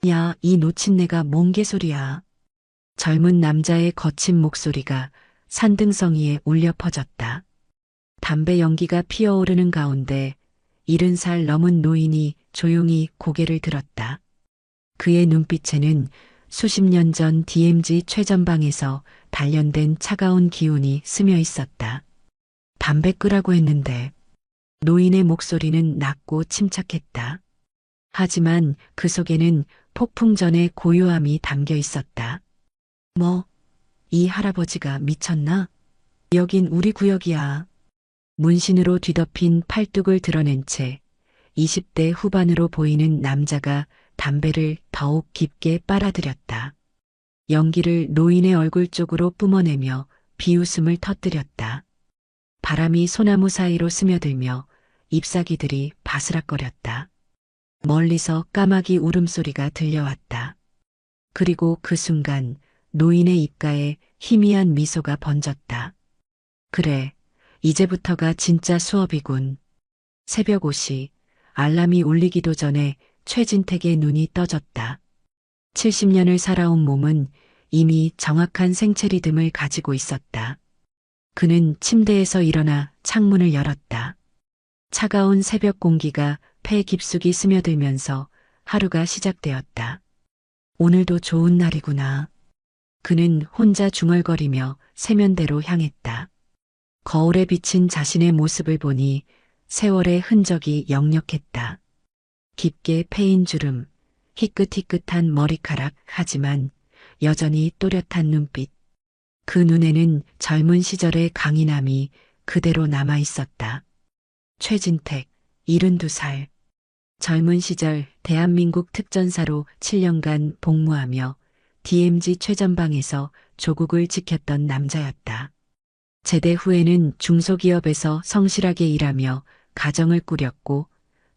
야, 이 노친네가 뭔 개소리야. 젊은 남자의 거친 목소리가 산등성이에 울려 퍼졌다. 담배 연기가 피어오르는 가운데 70살 넘은 노인이 조용히 고개를 들었다. 그의 눈빛에는 수십 년 전 DMZ 최전방에서 단련된 차가운 기운이 스며 있었다. 담배 끄라고 했는데 노인의 목소리는 낮고 침착했다. 하지만 그 속에는 폭풍 전의 고요함이 담겨 있었다. 뭐, 이 할아버지가 미쳤나? 여긴 우리 구역이야. 문신으로 뒤덮인 팔뚝을 드러낸 채 20대 후반으로 보이는 남자가 담배를 더욱 깊게 빨아들였다. 연기를 노인의 얼굴 쪽으로 뿜어내며 비웃음을 터뜨렸다. 바람이 소나무 사이로 스며들며 잎사귀들이 바스락거렸다. 멀리서 까마귀 울음소리가 들려왔다. 그리고 그 순간 노인의 입가에 희미한 미소가 번졌다. 그래, 이제부터가 진짜 수업이군. 새벽 5시, 알람이 울리기도 전에 최진택의 눈이 떠졌다. 70년을 살아온 몸은 이미 정확한 생체 리듬을 가지고 있었다. 그는 침대에서 일어나 창문을 열었다. 차가운 새벽 공기가 폐 깊숙이 스며들면서 하루가 시작되었다. 오늘도 좋은 날이구나. 그는 혼자 중얼거리며 세면대로 향했다. 거울에 비친 자신의 모습을 보니 세월의 흔적이 역력했다. 깊게 패인 주름, 희끗희끗한 머리카락, 하지만 여전히 또렷한 눈빛. 그 눈에는 젊은 시절의 강인함이 그대로 남아 있었다. 최진택, 72살. 젊은 시절 대한민국 특전사로 7년간 복무하며 DMZ 최전방에서 조국을 지켰던 남자였다. 제대 후에는 중소기업에서 성실하게 일하며 가정을 꾸렸고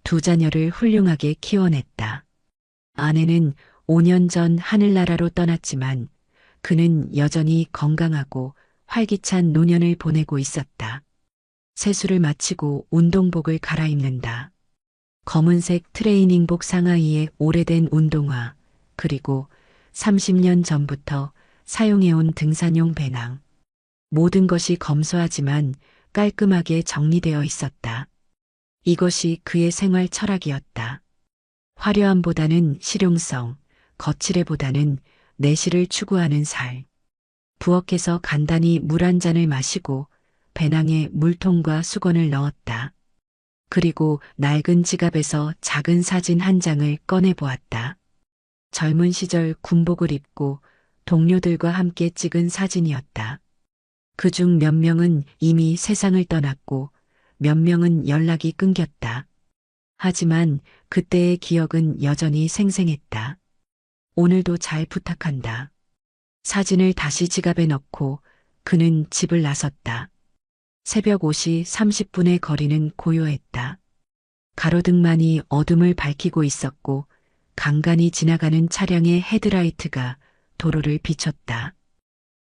두 자녀를 훌륭하게 키워냈다. 아내는 5년 전 하늘나라로 떠났지만 그는 여전히 건강하고 활기찬 노년을 보내고 있었다. 세수를 마치고 운동복을 갈아입는다. 검은색 트레이닝복 상하이에 오래된 운동화, 그리고 30년 전부터 사용해온 등산용 배낭. 모든 것이 검소하지만 깔끔하게 정리되어 있었다. 이것이 그의 생활 철학이었다. 화려함보다는 실용성, 거칠애보다는 내실을 추구하는 살. 부엌에서 간단히 물 한 잔을 마시고 배낭에 물통과 수건을 넣었다. 그리고 낡은 지갑에서 작은 사진 한 장을 꺼내 보았다. 젊은 시절 군복을 입고 동료들과 함께 찍은 사진이었다. 그중 몇 명은 이미 세상을 떠났고 몇 명은 연락이 끊겼다. 하지만 그때의 기억은 여전히 생생했다. 오늘도 잘 부탁한다. 사진을 다시 지갑에 넣고 그는 집을 나섰다. 새벽 5시 30분의 거리는 고요했다. 가로등만이 어둠을 밝히고 있었고 간간히 지나가는 차량의 헤드라이트가 도로를 비췄다.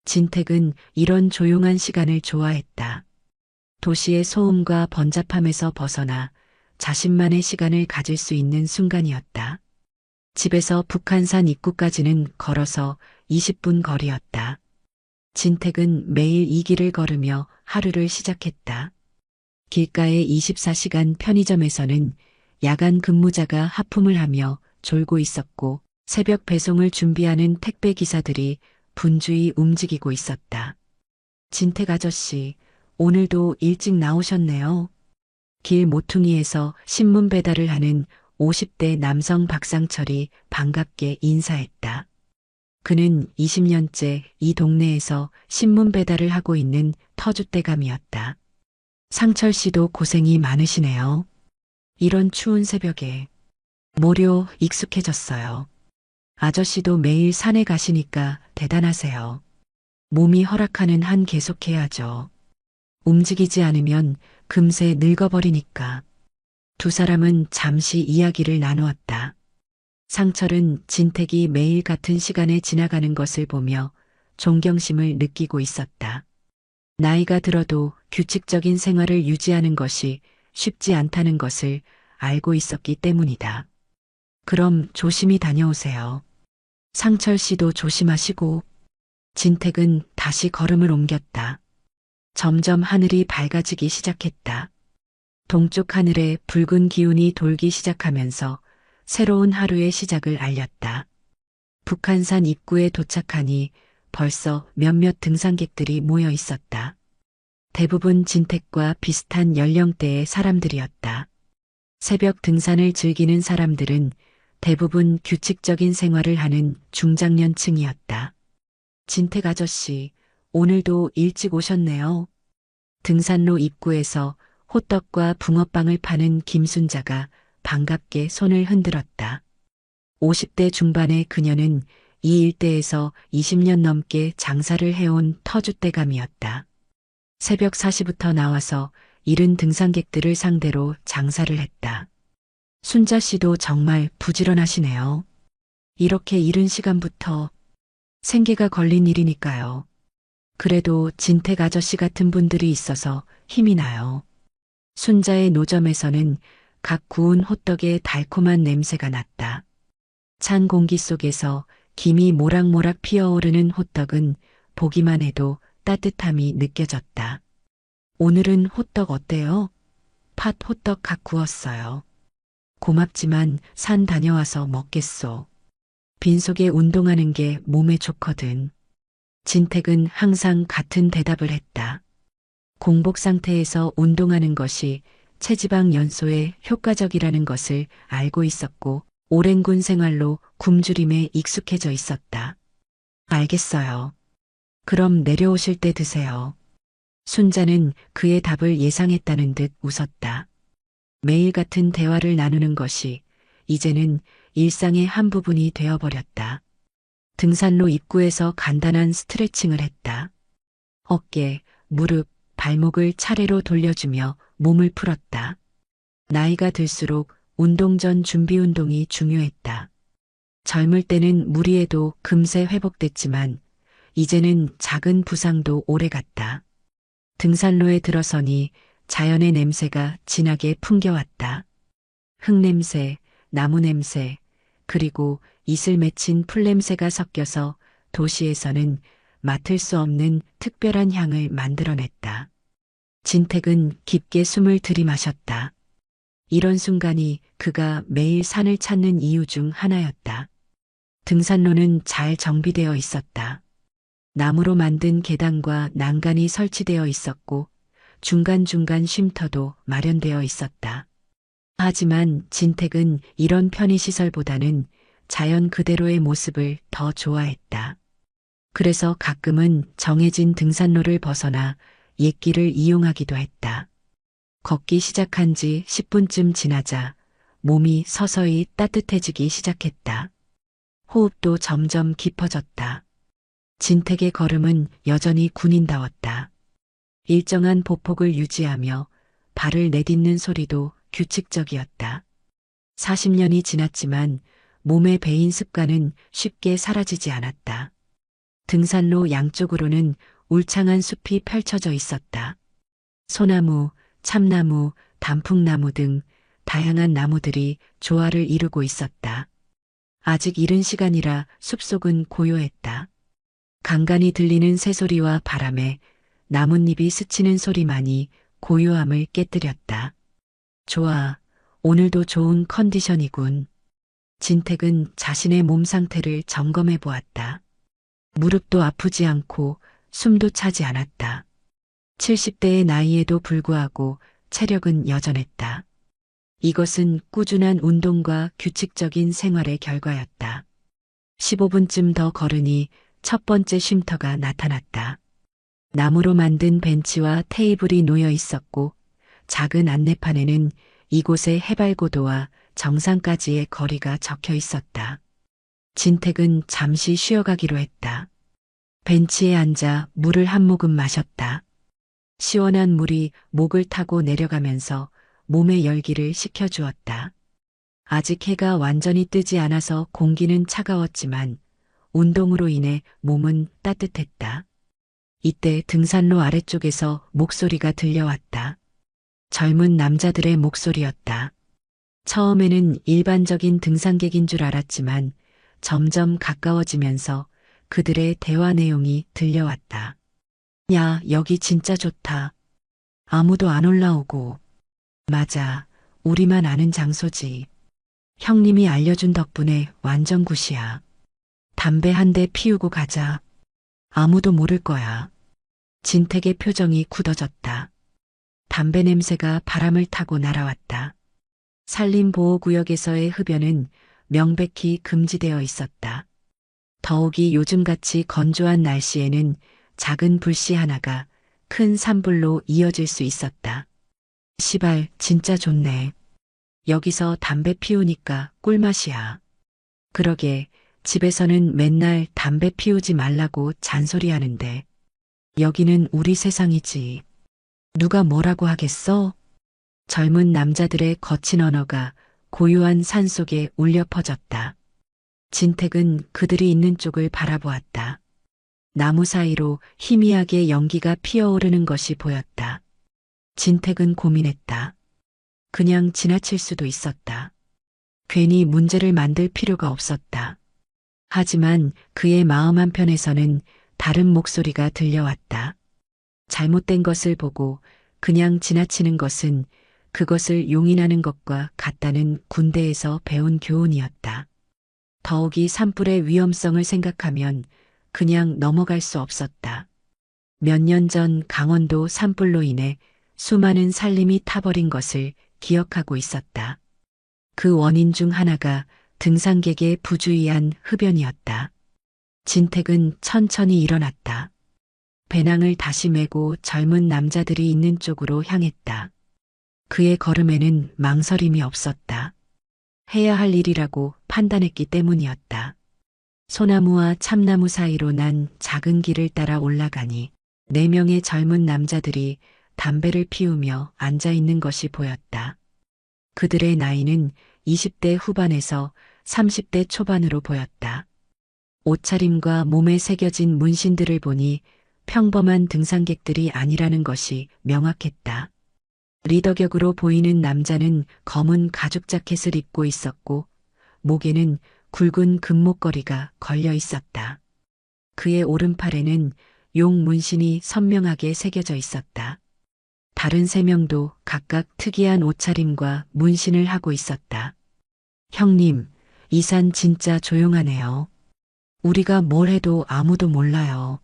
진택은 이런 조용한 시간을 좋아했다. 도시의 소음과 번잡함에서 벗어나 자신만의 시간을 가질 수 있는 순간이었다. 집에서 북한산 입구까지는 걸어서 20분 거리였다. 진택은 매일 이 길을 걸으며 하루를 시작했다. 길가의 24시간 편의점에서는 야간 근무자가 하품을 하며 졸고 있었고 새벽 배송을 준비하는 택배 기사들이 분주히 움직이고 있었다. 진택 아저씨, 오늘도 일찍 나오셨네요. 길 모퉁이에서 신문 배달을 하는 50대 남성 박상철이 반갑게 인사했다. 그는 20년째 이 동네에서 신문 배달을 하고 있는 터줏대감이었다. 상철 씨도 고생이 많으시네요. 이런 추운 새벽에. 모료 익숙해졌어요. 아저씨도 매일 산에 가시니까 대단하세요. 몸이 허락하는 한 계속해야죠. 움직이지 않으면 금세 늙어버리니까. 두 사람은 잠시 이야기를 나누었다. 상철은 진택이 매일 같은 시간에 지나가는 것을 보며 존경심을 느끼고 있었다. 나이가 들어도 규칙적인 생활을 유지하는 것이 쉽지 않다는 것을 알고 있었기 때문이다. 그럼 조심히 다녀오세요. 상철 씨도 조심하시고. 진택은 다시 걸음을 옮겼다. 점점 하늘이 밝아지기 시작했다. 동쪽 하늘에 붉은 기운이 돌기 시작하면서 새로운 하루의 시작을 알렸다. 북한산 입구에 도착하니 벌써 몇몇 등산객들이 모여 있었다. 대부분 진택과 비슷한 연령대의 사람들이었다. 새벽 등산을 즐기는 사람들은 대부분 규칙적인 생활을 하는 중장년층이었다. 진택 아저씨, 오늘도 일찍 오셨네요. 등산로 입구에서 호떡과 붕어빵을 파는 김순자가 반갑게 손을 흔들었다. 50대 중반의 그녀는 이 일대에서 20년 넘게 장사를 해온 터줏대감이었다. 새벽 4시부터 나와서 이른 등산객들을 상대로 장사를 했다. 순자 씨도 정말 부지런하시네요. 이렇게 이른 시간부터 생계가 걸린 일이니까요. 그래도 진택 아저씨 같은 분들이 있어서 힘이 나요. 순자의 노점에서는 각 구운 호떡의 달콤한 냄새가 났다. 찬 공기 속에서 김이 모락모락 피어오르는 호떡은 보기만 해도 따뜻함이 느껴졌다. 오늘은 호떡 어때요? 팥 호떡 각 구웠어요. 고맙지만 산 다녀와서 먹겠소. 빈속에 운동하는 게 몸에 좋거든. 진택은 항상 같은 대답을 했다. 공복 상태에서 운동하는 것이 체지방 연소에 효과적이라는 것을 알고 있었고 오랜 군 생활로 굶주림에 익숙해져 있었다. 알겠어요. 그럼 내려오실 때 드세요. 순자는 그의 답을 예상했다는 듯 웃었다. 매일 같은 대화를 나누는 것이 이제는 일상의 한 부분이 되어버렸다. 등산로 입구에서 간단한 스트레칭을 했다. 어깨, 무릎, 발목을 차례로 돌려주며 몸을 풀었다. 나이가 들수록 운동 전 준비 운동이 중요했다. 젊을 때는 무리해도 금세 회복됐지만 이제는 작은 부상도 오래갔다. 등산로에 들어서니 자연의 냄새가 진하게 풍겨왔다. 흙냄새, 나무 냄새, 그리고 이슬 맺힌 풀냄새가 섞여서 도시에서는 맡을 수 없는 특별한 향을 만들어냈다. 진택은 깊게 숨을 들이마셨다. 이런 순간이 그가 매일 산을 찾는 이유 중 하나였다. 등산로는 잘 정비되어 있었다. 나무로 만든 계단과 난간이 설치되어 있었고 중간중간 쉼터도 마련되어 있었다. 하지만 진택은 이런 편의시설보다는 자연 그대로의 모습을 더 좋아했다. 그래서 가끔은 정해진 등산로를 벗어나 옛길을 이용하기도 했다. 걷기 시작한 지 10분쯤 지나자 몸이 서서히 따뜻해지기 시작했다. 호흡도 점점 깊어졌다. 진택의 걸음은 여전히 군인다웠다. 일정한 보폭을 유지하며 발을 내딛는 소리도 규칙적이었다. 40년이 지났지만 몸에 배인 습관은 쉽게 사라지지 않았다. 등산로 양쪽으로는 울창한 숲이 펼쳐져 있었다. 소나무, 참나무, 단풍나무 등 다양한 나무들이 조화를 이루고 있었다. 아직 이른 시간이라 숲속은 고요했다. 간간이 들리는 새소리와 바람에 나뭇잎이 스치는 소리만이 고요함을 깨뜨렸다. 좋아, 오늘도 좋은 컨디션이군. 진택은 자신의 몸 상태를 점검해 보았다. 무릎도 아프지 않고 숨도 차지 않았다. 70대의 나이에도 불구하고 체력은 여전했다. 이것은 꾸준한 운동과 규칙적인 생활의 결과였다. 15분쯤 더 걸으니 첫 번째 쉼터가 나타났다. 나무로 만든 벤치와 테이블이 놓여 있었고 작은 안내판에는 이곳의 해발고도와 정상까지의 거리가 적혀 있었다. 진택은 잠시 쉬어가기로 했다. 벤치에 앉아 물을 한 모금 마셨다. 시원한 물이 목을 타고 내려가면서 몸의 열기를 식혀주었다. 아직 해가 완전히 뜨지 않아서 공기는 차가웠지만 운동으로 인해 몸은 따뜻했다. 이때 등산로 아래쪽에서 목소리가 들려왔다. 젊은 남자들의 목소리였다. 처음에는 일반적인 등산객인 줄 알았지만 점점 가까워지면서 그들의 대화 내용이 들려왔다. 야, 여기 진짜 좋다. 아무도 안 올라오고. 맞아. 우리만 아는 장소지. 형님이 알려준 덕분에 완전 굿이야. 담배 한 대 피우고 가자. 아무도 모를 거야. 진택의 표정이 굳어졌다. 담배 냄새가 바람을 타고 날아왔다. 산림보호구역에서의 흡연은 명백히 금지되어 있었다. 더욱이 요즘같이 건조한 날씨에는 작은 불씨 하나가 큰 산불로 이어질 수 있었다. 시발, 진짜 좋네. 여기서 담배 피우니까 꿀맛이야. 그러게, 집에서는 맨날 담배 피우지 말라고 잔소리하는데, 여기는 우리 세상이지. 누가 뭐라고 하겠어? 젊은 남자들의 거친 언어가 고요한 산속에 울려 퍼졌다. 진택은 그들이 있는 쪽을 바라보았다. 나무 사이로 희미하게 연기가 피어오르는 것이 보였다. 진택은 고민했다. 그냥 지나칠 수도 있었다. 괜히 문제를 만들 필요가 없었다. 하지만 그의 마음 한편에서는 다른 목소리가 들려왔다. 잘못된 것을 보고 그냥 지나치는 것은 그것을 용인하는 것과 같다는 군대에서 배운 교훈이었다. 더욱이 산불의 위험성을 생각하면 그냥 넘어갈 수 없었다. 몇 년 전 강원도 산불로 인해 수많은 산림이 타버린 것을 기억하고 있었다. 그 원인 중 하나가 등산객의 부주의한 흡연이었다. 진택은 천천히 일어났다. 배낭을 다시 메고 젊은 남자들이 있는 쪽으로 향했다. 그의 걸음에는 망설임이 없었다. 해야 할 일이라고 판단했기 때문이었다. 소나무와 참나무 사이로 난 작은 길을 따라 올라가니 4명의 젊은 남자들이 담배를 피우며 앉아 있는 것이 보였다. 그들의 나이는 20대 후반에서 30대 초반으로 보였다. 옷차림과 몸에 새겨진 문신들을 보니 평범한 등산객들이 아니라는 것이 명확했다. 리더격으로 보이는 남자는 검은 가죽 자켓을 입고 있었고 목에는 굵은 금목걸이가 걸려 있었다. 그의 오른팔에는 용 문신이 선명하게 새겨져 있었다. 다른 3명도 각각 특이한 옷차림과 문신을 하고 있었다. 형님, 이 산 진짜 조용하네요. 우리가 뭘 해도 아무도 몰라요.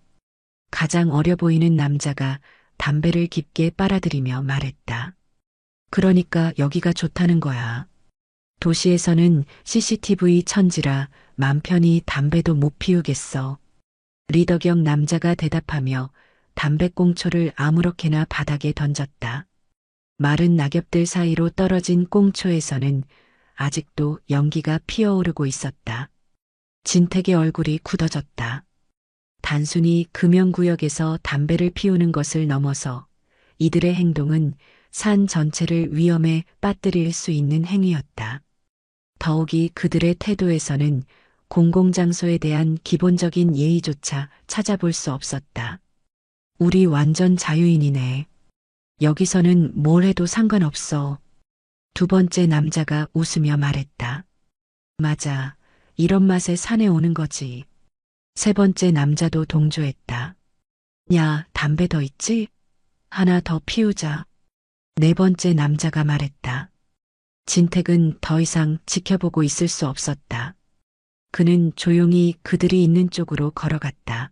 가장 어려 보이는 남자가 담배를 깊게 빨아들이며 말했다. 그러니까 여기가 좋다는 거야. 도시에서는 CCTV 천지라 맘 편히 담배도 못 피우겠어. 리더격 남자가 대답하며 담배꽁초를 아무렇게나 바닥에 던졌다. 마른 낙엽들 사이로 떨어진 꽁초에서는 아직도 연기가 피어오르고 있었다. 진택의 얼굴이 굳어졌다. 단순히 금연구역에서 담배를 피우는 것을 넘어서 이들의 행동은 산 전체를 위험에 빠뜨릴 수 있는 행위였다. 더욱이 그들의 태도에서는 공공장소에 대한 기본적인 예의조차 찾아볼 수 없었다. 우리 완전 자유인이네. 여기서는 뭘 해도 상관없어. 2번째 남자가 웃으며 말했다. 맞아. 이런 맛에 산에 오는 거지. 3번째 남자도 동조했다. 야, 담배 더 있지? 하나 더 피우자. 4번째 남자가 말했다. 진택은 더 이상 지켜보고 있을 수 없었다. 그는 조용히 그들이 있는 쪽으로 걸어갔다.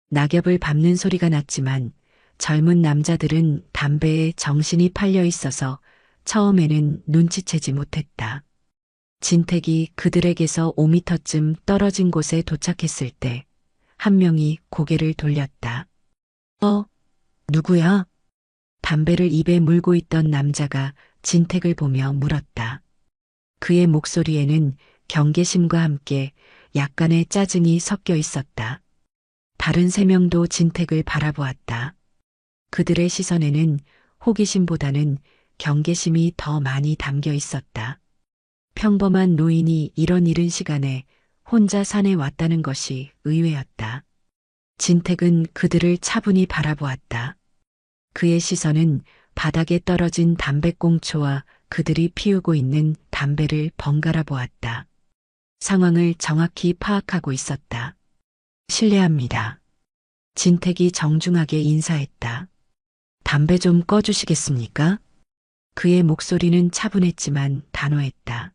낙엽을 밟는 소리가 났지만 젊은 남자들은 담배에 정신이 팔려 있어서 처음에는 눈치채지 못했다. 진택이 그들에게서 5미터쯤 떨어진 곳에 도착했을 때 한 명이 고개를 돌렸다. 누구야? 담배를 입에 물고 있던 남자가 진택을 보며 물었다. 그의 목소리에는 경계심과 함께 약간의 짜증이 섞여 있었다. 다른 3명도 진택을 바라보았다. 그들의 시선에는 호기심보다는 경계심이 더 많이 담겨 있었다. 평범한 노인이 이런 이른 시간에 혼자 산에 왔다는 것이 의외였다. 진택은 그들을 차분히 바라보았다. 그의 시선은 바닥에 떨어진 담배꽁초와 그들이 피우고 있는 담배를 번갈아 보았다. 상황을 정확히 파악하고 있었다. 실례합니다. 진택이 정중하게 인사했다. 담배 좀 꺼주시겠습니까? 그의 목소리는 차분했지만 단호했다.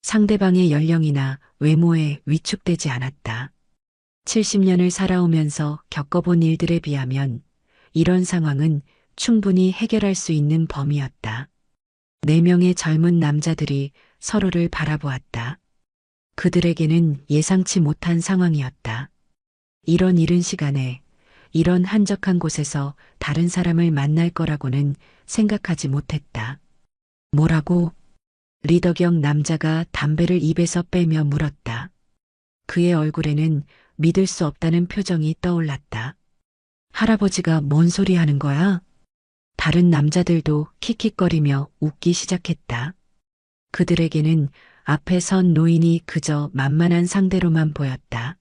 상대방의 연령이나 외모에 위축되지 않았다. 70년을 살아오면서 겪어본 일들에 비하면 이런 상황은 충분히 해결할 수 있는 범위였다. 4명의 젊은 남자들이 서로를 바라보았다. 그들에게는 예상치 못한 상황이었다. 이런 이른 시간에 이런 한적한 곳에서 다른 사람을 만날 거라고는 생각하지 못했다. 뭐라고? 리더격 남자가 담배를 입에서 빼며 물었다. 그의 얼굴에는 믿을 수 없다는 표정이 떠올랐다. 할아버지가 뭔 소리 하는 거야? 다른 남자들도 킥킥거리며 웃기 시작했다. 그들에게는 앞에 선 노인이 그저 만만한 상대로만 보였다.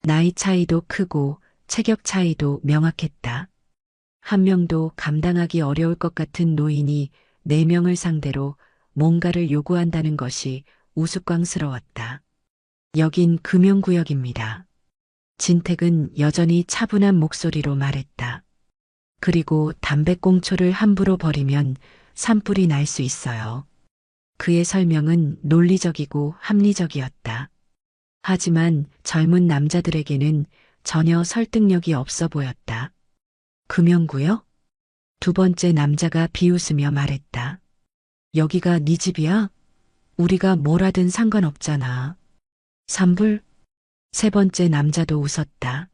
나이 차이도 크고 체격 차이도 명확했다. 한 명도 감당하기 어려울 것 같은 노인이 4명을 상대로 뭔가를 요구한다는 것이 우스꽝스러웠다. 여긴 금융구역입니다. 진택은 여전히 차분한 목소리로 말했다. 그리고 담배꽁초를 함부로 버리면 산불이 날 수 있어요. 그의 설명은 논리적이고 합리적이었다. 하지만 젊은 남자들에게는 전혀 설득력이 없어 보였다. 금연구요? 2번째 남자가 비웃으며 말했다. 여기가 네 집이야? 우리가 뭘 하든 상관없잖아. 산불? 3번째 남자도 웃었다.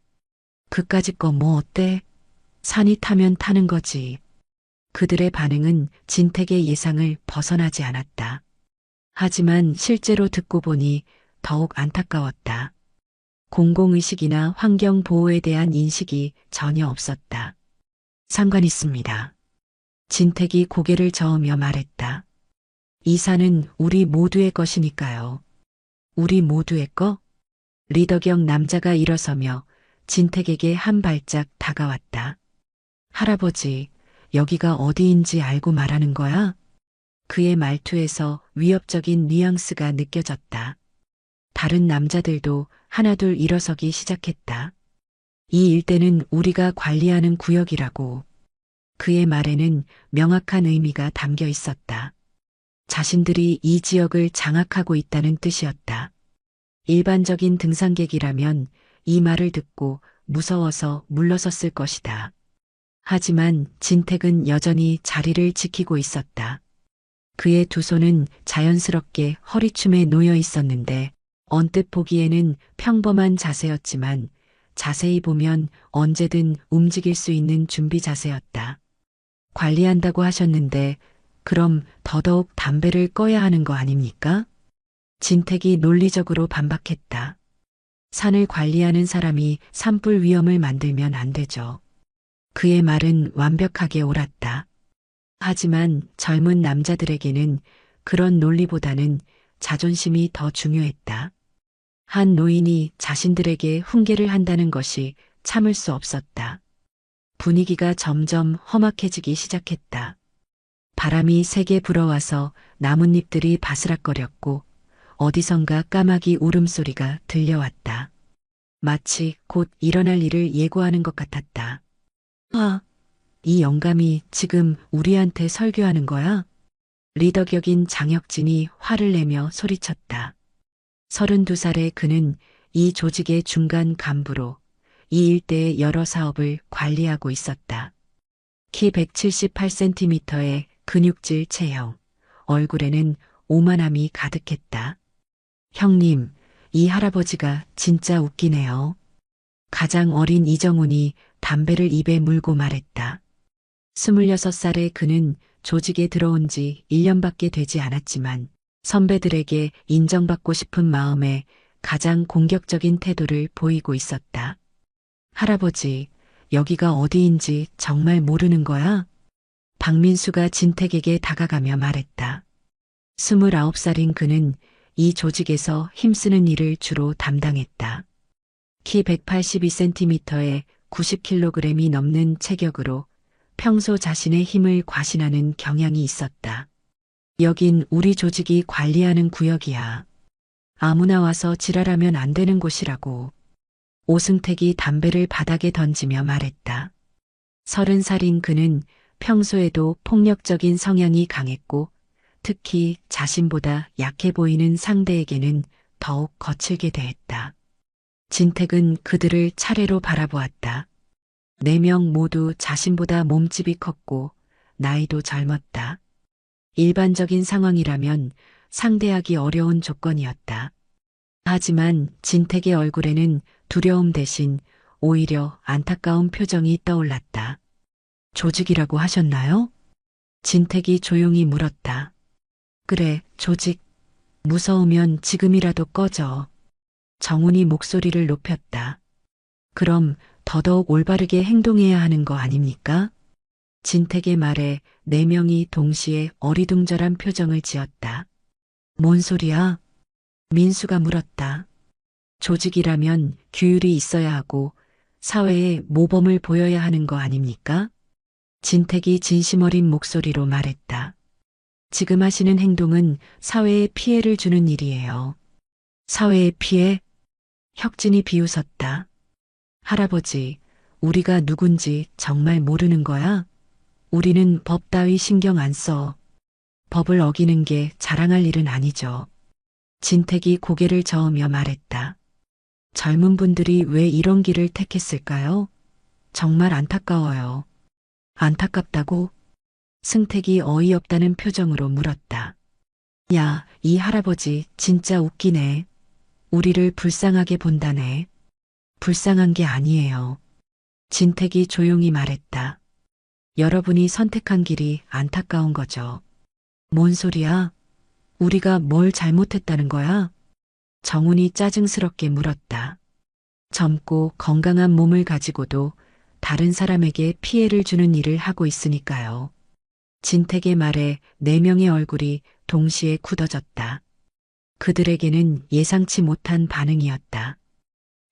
그까짓 거 뭐 어때? 산이 타면 타는 거지. 그들의 반응은 진택의 예상을 벗어나지 않았다. 하지만 실제로 듣고 보니 더욱 안타까웠다. 공공의식이나 환경보호에 대한 인식이 전혀 없었다. 상관 있습니다. 진택이 고개를 저으며 말했다. 이 산은 우리 모두의 것이니까요. 우리 모두의 거? 리더격 남자가 일어서며 진택에게 한 발짝 다가왔다. 할아버지, 여기가 어디인지 알고 말하는 거야? 그의 말투에서 위협적인 뉘앙스가 느껴졌다. 다른 남자들도 하나둘 일어서기 시작했다. 이 일대는 우리가 관리하는 구역이라고. 그의 말에는 명확한 의미가 담겨 있었다. 자신들이 이 지역을 장악하고 있다는 뜻이었다. 일반적인 등산객이라면 이 말을 듣고 무서워서 물러섰을 것이다. 하지만 진택은 여전히 자리를 지키고 있었다. 그의 2 손은 자연스럽게 허리춤에 놓여 있었는데 언뜻 보기에는 평범한 자세였지만 자세히 보면 언제든 움직일 수 있는 준비 자세였다. 관리한다고 하셨는데 그럼 더더욱 담배를 꺼야 하는 거 아닙니까? 진택이 논리적으로 반박했다. 산을 관리하는 사람이 산불 위험을 만들면 안 되죠. 그의 말은 완벽하게 옳았다. 하지만 젊은 남자들에게는 그런 논리보다는 자존심이 더 중요했다. 한 노인이 자신들에게 훈계를 한다는 것이 참을 수 없었다. 분위기가 점점 험악해지기 시작했다. 바람이 세게 불어와서 나뭇잎들이 바스락거렸고 어디선가 까마귀 울음소리가 들려왔다. 마치 곧 일어날 일을 예고하는 것 같았다. 아, 이 영감이 지금 우리한테 설교하는 거야? 리더격인 장혁진이 화를 내며 소리쳤다. 32살의 그는 이 조직의 중간 간부로 이 일대의 여러 사업을 관리하고 있었다. 키 178cm의 근육질 체형, 얼굴에는 오만함이 가득했다. 형님, 이 할아버지가 진짜 웃기네요. 가장 어린 이정훈이 담배를 입에 물고 말했다. 26살의 그는 조직에 들어온 지 1년밖에 되지 않았지만 선배들에게 인정받고 싶은 마음에 가장 공격적인 태도를 보이고 있었다. 할아버지, 여기가 어디인지 정말 모르는 거야? 박민수가 진택에게 다가가며 말했다. 29살인 그는 이 조직에서 힘쓰는 일을 주로 담당했다. 키 182cm에 90kg이 넘는 체격으로 평소 자신의 힘을 과신하는 경향이 있었다. 여긴 우리 조직이 관리하는 구역이야. 아무나 와서 지랄하면 안 되는 곳이라고. 오승택이 담배를 바닥에 던지며 말했다. 30살인 그는 평소에도 폭력적인 성향이 강했고 특히 자신보다 약해 보이는 상대에게는 더욱 거칠게 대했다. 진택은 그들을 차례로 바라보았다. 4명 모두 자신보다 몸집이 컸고 나이도 젊었다. 일반적인 상황이라면 상대하기 어려운 조건이었다. 하지만 진택의 얼굴에는 두려움 대신 오히려 안타까운 표정이 떠올랐다. 조직이라고 하셨나요? 진택이 조용히 물었다. 그래, 조직. 무서우면 지금이라도 꺼져. 정훈이 목소리를 높였다. 그럼 더더욱 올바르게 행동해야 하는 거 아닙니까? 진택의 말에 4명이 동시에 어리둥절한 표정을 지었다. 뭔 소리야? 민수가 물었다. 조직이라면 규율이 있어야 하고 사회에 모범을 보여야 하는 거 아닙니까? 진택이 진심 어린 목소리로 말했다. 지금 하시는 행동은 사회에 피해를 주는 일이에요. 사회에 피해? 혁진이 비웃었다. 할아버지, 우리가 누군지 정말 모르는 거야? 우리는 법 따위 신경 안 써. 법을 어기는 게 자랑할 일은 아니죠. 진택이 고개를 저으며 말했다. 젊은 분들이 왜 이런 길을 택했을까요? 정말 안타까워요. 안타깝다고? 승택이 어이없다는 표정으로 물었다. 야, 이 할아버지 진짜 웃기네. 우리를 불쌍하게 본다네. 불쌍한 게 아니에요. 진택이 조용히 말했다. 여러분이 선택한 길이 안타까운 거죠. 뭔 소리야? 우리가 뭘 잘못했다는 거야? 정훈이 짜증스럽게 물었다. 젊고 건강한 몸을 가지고도 다른 사람에게 피해를 주는 일을 하고 있으니까요. 진택의 말에 4명의 얼굴이 동시에 굳어졌다. 그들에게는 예상치 못한 반응이었다.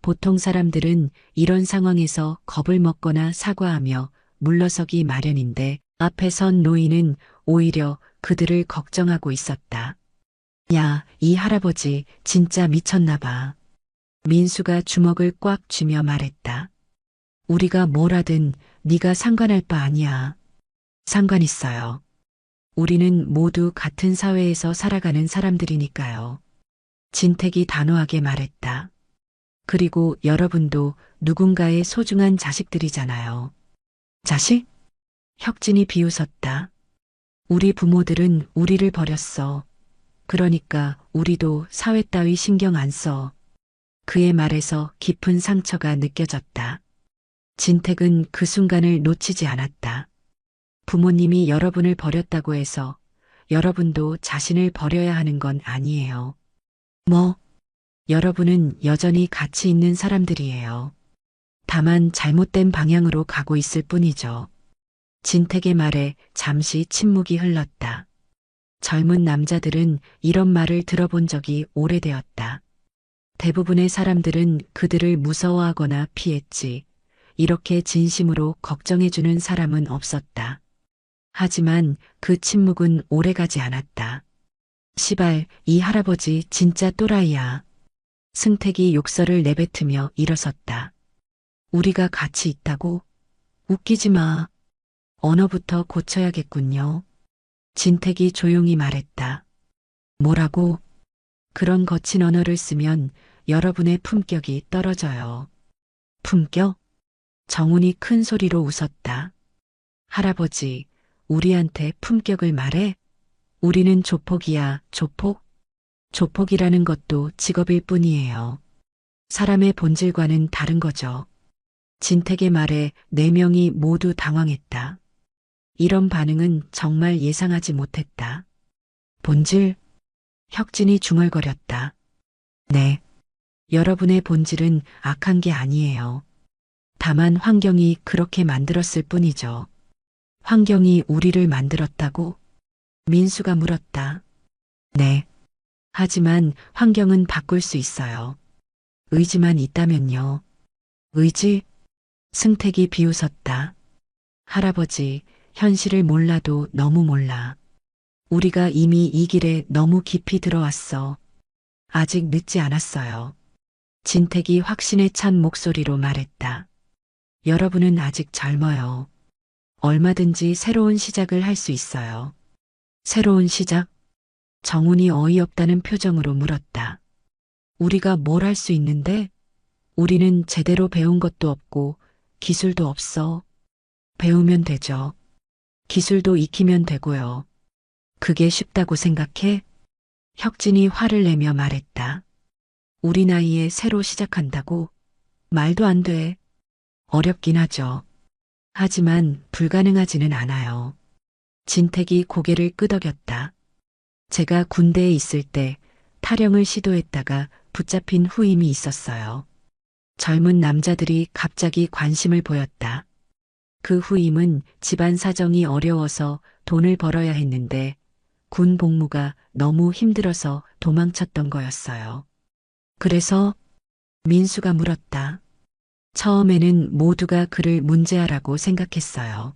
보통 사람들은 이런 상황에서 겁을 먹거나 사과하며 물러서기 마련인데 앞에 선 노인은 오히려 그들을 걱정하고 있었다. 야, 이 할아버지 진짜 미쳤나 봐. 민수가 주먹을 꽉 쥐며 말했다. 우리가 뭘 하든 네가 상관할 바 아니야. 상관 있어요. 우리는 모두 같은 사회에서 살아가는 사람들이니까요. 진택이 단호하게 말했다. 그리고 여러분도 누군가의 소중한 자식들이잖아요. 자식? 혁진이 비웃었다. 우리 부모들은 우리를 버렸어. 그러니까 우리도 사회 따위 신경 안 써. 그의 말에서 깊은 상처가 느껴졌다. 진택은 그 순간을 놓치지 않았다. 부모님이 여러분을 버렸다고 해서 여러분도 자신을 버려야 하는 건 아니에요. 뭐? 여러분은 여전히 가치 있는 사람들이에요. 다만 잘못된 방향으로 가고 있을 뿐이죠. 진택의 말에 잠시 침묵이 흘렀다. 젊은 남자들은 이런 말을 들어본 적이 오래되었다. 대부분의 사람들은 그들을 무서워하거나 피했지. 이렇게 진심으로 걱정해주는 사람은 없었다. 하지만 그 침묵은 오래가지 않았다. 시발, 이 할아버지 진짜 또라이야. 승택이 욕설을 내뱉으며 일어섰다. 우리가 같이 있다고? 웃기지 마. 언어부터 고쳐야겠군요. 진택이 조용히 말했다. 뭐라고? 그런 거친 언어를 쓰면 여러분의 품격이 떨어져요. 품격? 정훈이 큰 소리로 웃었다. 할아버지, 우리한테 품격을 말해? 우리는 조폭이야, 조폭? 조폭이라는 것도 직업일 뿐이에요. 사람의 본질과는 다른 거죠. 진택의 말에 4명이 모두 당황했다. 이런 반응은 정말 예상하지 못했다. 본질? 혁진이 중얼거렸다. 네. 여러분의 본질은 악한 게 아니에요. 다만 환경이 그렇게 만들었을 뿐이죠. 환경이 우리를 만들었다고? 민수가 물었다. 네. 하지만 환경은 바꿀 수 있어요. 의지만 있다면요. 의지? 승택이 비웃었다. 할아버지, 현실을 몰라도 너무 몰라. 우리가 이미 이 길에 너무 깊이 들어왔어. 아직 늦지 않았어요. 진택이 확신에 찬 목소리로 말했다. 여러분은 아직 젊어요. 얼마든지 새로운 시작을 할 수 있어요. 새로운 시작? 정훈이 어이없다는 표정으로 물었다. 우리가 뭘 할 수 있는데? 우리는 제대로 배운 것도 없고 기술도 없어. 배우면 되죠. 기술도 익히면 되고요. 그게 쉽다고 생각해? 혁진이 화를 내며 말했다. 우리 나이에 새로 시작한다고? 말도 안 돼. 어렵긴 하죠. 하지만 불가능하지는 않아요. 진택이 고개를 끄덕였다. 제가 군대에 있을 때 탈영을 시도했다가 붙잡힌 후임이 있었어요. 젊은 남자들이 갑자기 관심을 보였다. 그 후임은 집안 사정이 어려워서 돈을 벌어야 했는데 군 복무가 너무 힘들어서 도망쳤던 거였어요. 그래서 민수가 물었다. 처음에는 모두가 그를 문제아라고 생각했어요.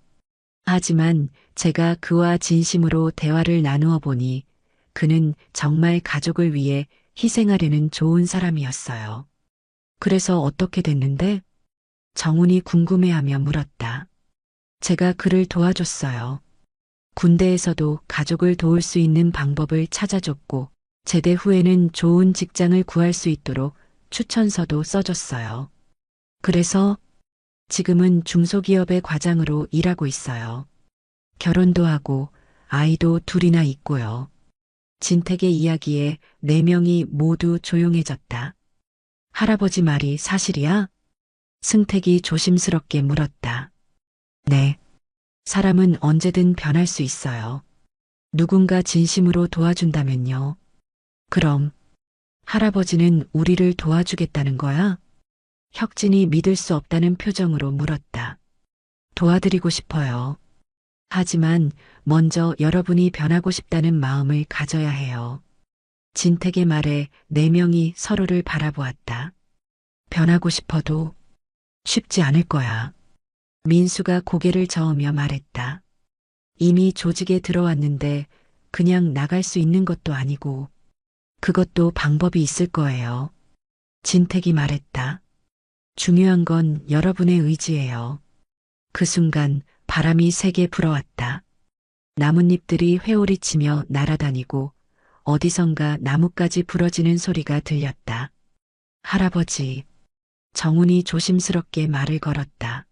하지만 제가 그와 진심으로 대화를 나누어 보니 그는 정말 가족을 위해 희생하려는 좋은 사람이었어요. 그래서 어떻게 됐는데? 정훈이 궁금해하며 물었다. 제가 그를 도와줬어요. 군대에서도 가족을 도울 수 있는 방법을 찾아줬고 제대 후에는 좋은 직장을 구할 수 있도록 추천서도 써줬어요. 그래서 지금은 중소기업의 과장으로 일하고 있어요. 결혼도 하고 아이도 둘이나 있고요. 진택의 이야기에 네 명이 모두 조용해졌다. 할아버지 말이 사실이야? 승택이 조심스럽게 물었다. 네. 사람은 언제든 변할 수 있어요. 누군가 진심으로 도와준다면요. 그럼 할아버지는 우리를 도와주겠다는 거야? 혁진이 믿을 수 없다는 표정으로 물었다. 도와드리고 싶어요. 하지만 먼저 여러분이 변하고 싶다는 마음을 가져야 해요. 진택의 말에 네 명이 서로를 바라보았다. 변하고 싶어도 쉽지 않을 거야. 민수가 고개를 저으며 말했다. 이미 조직에 들어왔는데 그냥 나갈 수 있는 것도 아니고 그것도 방법이 있을 거예요. 진택이 말했다. 중요한 건 여러분의 의지예요. 그 순간 바람이 세게 불어왔다. 나뭇잎들이 회오리치며 날아다니고 어디선가 나뭇가지 부러지는 소리가 들렸다. 할아버지, 정훈이 조심스럽게 말을 걸었다.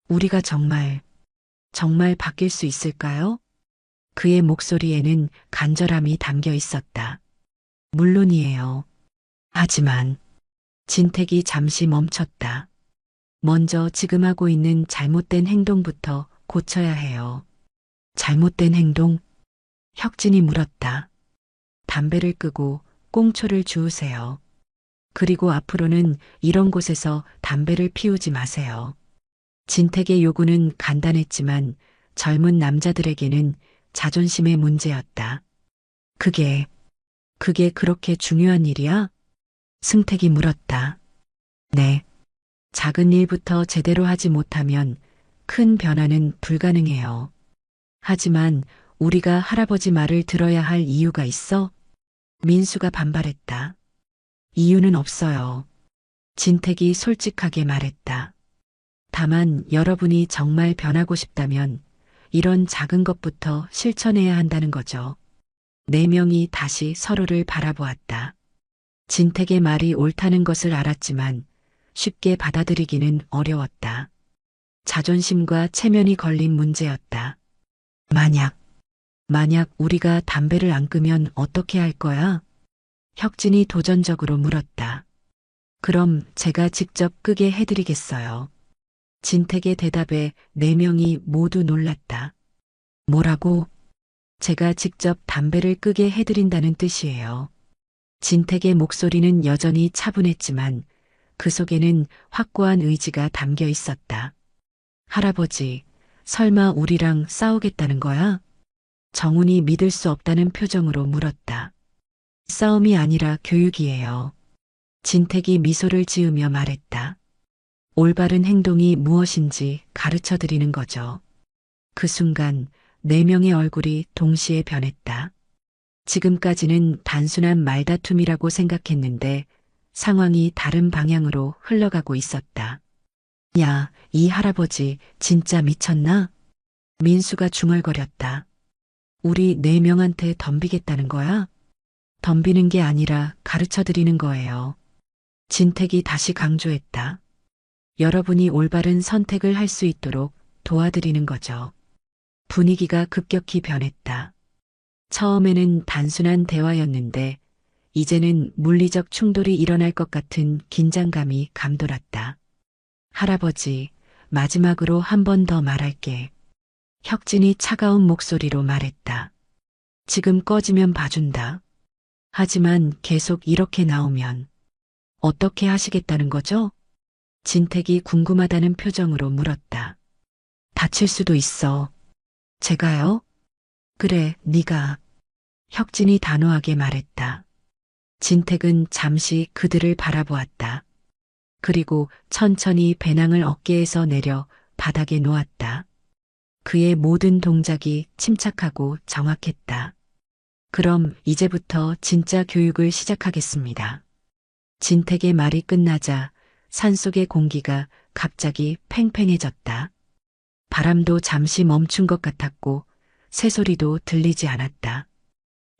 우리가 정말 바뀔 수 있을까요? 그의 목소리에는 간절함이 담겨 있었다. 물론이에요. 하지만 진택이 잠시 멈췄다. 먼저 지금 하고 있는 잘못된 행동부터 고쳐야 해요. 잘못된 행동? 혁진이 물었다. 담배를 끄고 꽁초를 주우세요. 그리고 앞으로는 이런 곳에서 담배를 피우지 마세요. 진택의 요구는 간단했지만 젊은 남자들에게는 자존심의 문제였다. 그게 그렇게 중요한 일이야? 승택이 물었다. 네. 작은 일부터 제대로 하지 못하면 큰 변화는 불가능해요. 하지만 우리가 할아버지 말을 들어야 할 이유가 있어? 민수가 반발했다. 이유는 없어요. 진택이 솔직하게 말했다. 다만 여러분이 정말 변하고 싶다면 이런 작은 것부터 실천해야 한다는 거죠. 네 명이 다시 서로를 바라보았다. 진택의 말이 옳다는 것을 알았지만 쉽게 받아들이기는 어려웠다. 자존심과 체면이 걸린 문제였다. 만약 우리가 담배를 안 끄면 어떻게 할 거야? 혁진이 도전적으로 물었다. 그럼 제가 직접 끄게 해드리겠어요. 진택의 대답에 네 명이 모두 놀랐다. 뭐라고? 제가 직접 담배를 끄게 해드린다는 뜻이에요. 진택의 목소리는 여전히 차분했지만 그 속에는 확고한 의지가 담겨 있었다. 할아버지, 설마 우리랑 싸우겠다는 거야? 정훈이 믿을 수 없다는 표정으로 물었다. 싸움이 아니라 교육이에요. 진택이 미소를 지으며 말했다. 올바른 행동이 무엇인지 가르쳐 드리는 거죠. 그 순간 네 명의 얼굴이 동시에 변했다. 지금까지는 단순한 말다툼이라고 생각했는데 상황이 다른 방향으로 흘러가고 있었다. 야, 이 할아버지 진짜 미쳤나? 민수가 중얼거렸다. 우리 네 명한테 덤비겠다는 거야? 덤비는 게 아니라 가르쳐 드리는 거예요. 진택이 다시 강조했다. 여러분이 올바른 선택을 할 수 있도록 도와드리는 거죠. 분위기가 급격히 변했다. 처음에는 단순한 대화였는데 이제는 물리적 충돌이 일어날 것 같은 긴장감이 감돌았다. 할아버지, 마지막으로 한 번 더 말할게. 혁진이 차가운 목소리로 말했다. 지금 꺼지면 봐준다. 하지만 계속 이렇게 나오면 어떻게 하시겠다는 거죠? 진택이 궁금하다는 표정으로 물었다. 다칠 수도 있어. 제가요? 그래, 네가. 혁진이 단호하게 말했다. 진택은 잠시 그들을 바라보았다. 그리고 천천히 배낭을 어깨에서 내려 바닥에 놓았다. 그의 모든 동작이 침착하고 정확했다. 그럼 이제부터 진짜 교육을 시작하겠습니다. 진택의 말이 끝나자 산속의 공기가 갑자기 팽팽해졌다. 바람도 잠시 멈춘 것 같았고 새소리도 들리지 않았다.